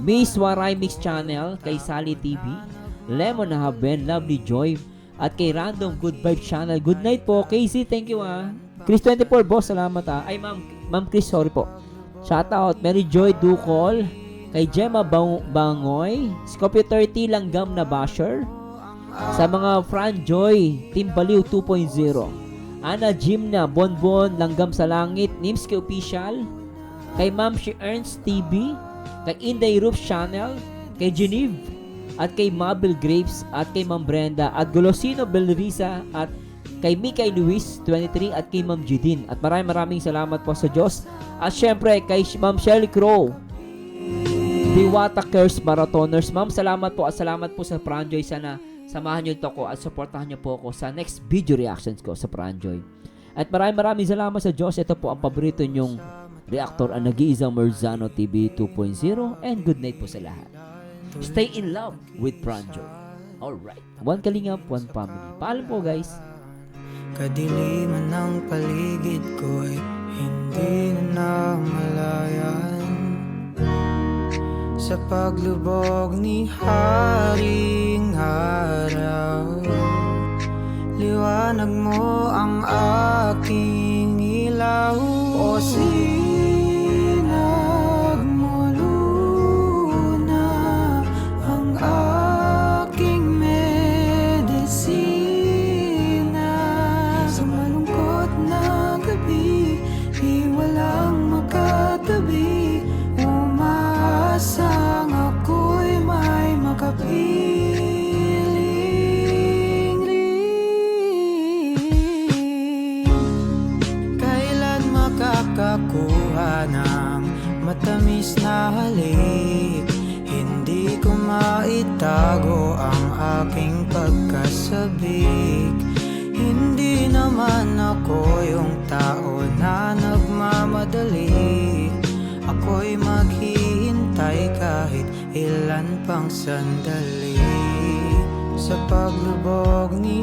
Miss Waray Mix Channel, kay Sally TV, Lemon Haben, Lovely Joy, at kay Random Good Vibe Channel. Good night po, Casey, thank you Chris 24, boss, salamat Ay, Ma'am Chris, sorry po. Shout out, Mary Joy Ducol, kay Gemma Bangoy, Scorpio 30, Langgam na Basher, sa mga Fran Joy, Team Baliw 2.0, Ana Jimna, Bonbon, Langgam sa Langit, Nimski Official, kay Ma'am She Earns TV, kay Inday Roof Channel, kay Geneve, at kay Mabel Graves, at kay Ma'am Brenda, at Golosino Belrisa, at kay Mikay Luis 23, at kay Ma'am Judin. At maraming salamat po sa Diyos. At syempre kay Ma'am Shelly Crow, Diwata Cares Marathoners. Ma'am, salamat po at salamat po sa Pranjoy. Sana samahan nyo ito ko at supportahan nyo po ako sa next video reactions ko sa Pranjoy. At maraming salamat sa Diyos. Ito po ang paborito nyong reactor, ang nag-iisang Merzano TV 2.0, and good night po sa lahat. Stay in love with Pranjoy. Alright. One Kalingap, one family. Paalam po guys. Kadiliman ng paligid ko'y hindi na namalayan. Sa paglubog ni Haring Araw, liwanag mo ang aking ilaw. O sinag mo luna ang aking medisina. Sa malungkot na gabi, di walang makatabi. Umaasang ako'y may makapiling. Kailan makakakuha ng matamis na halik? Hindi ko maitago ang aking pagkasabik. Hindi naman ako yung tao na nagmamadali. Ako'y maghihintay kahit ilan pang sandali. Sa paglubog ni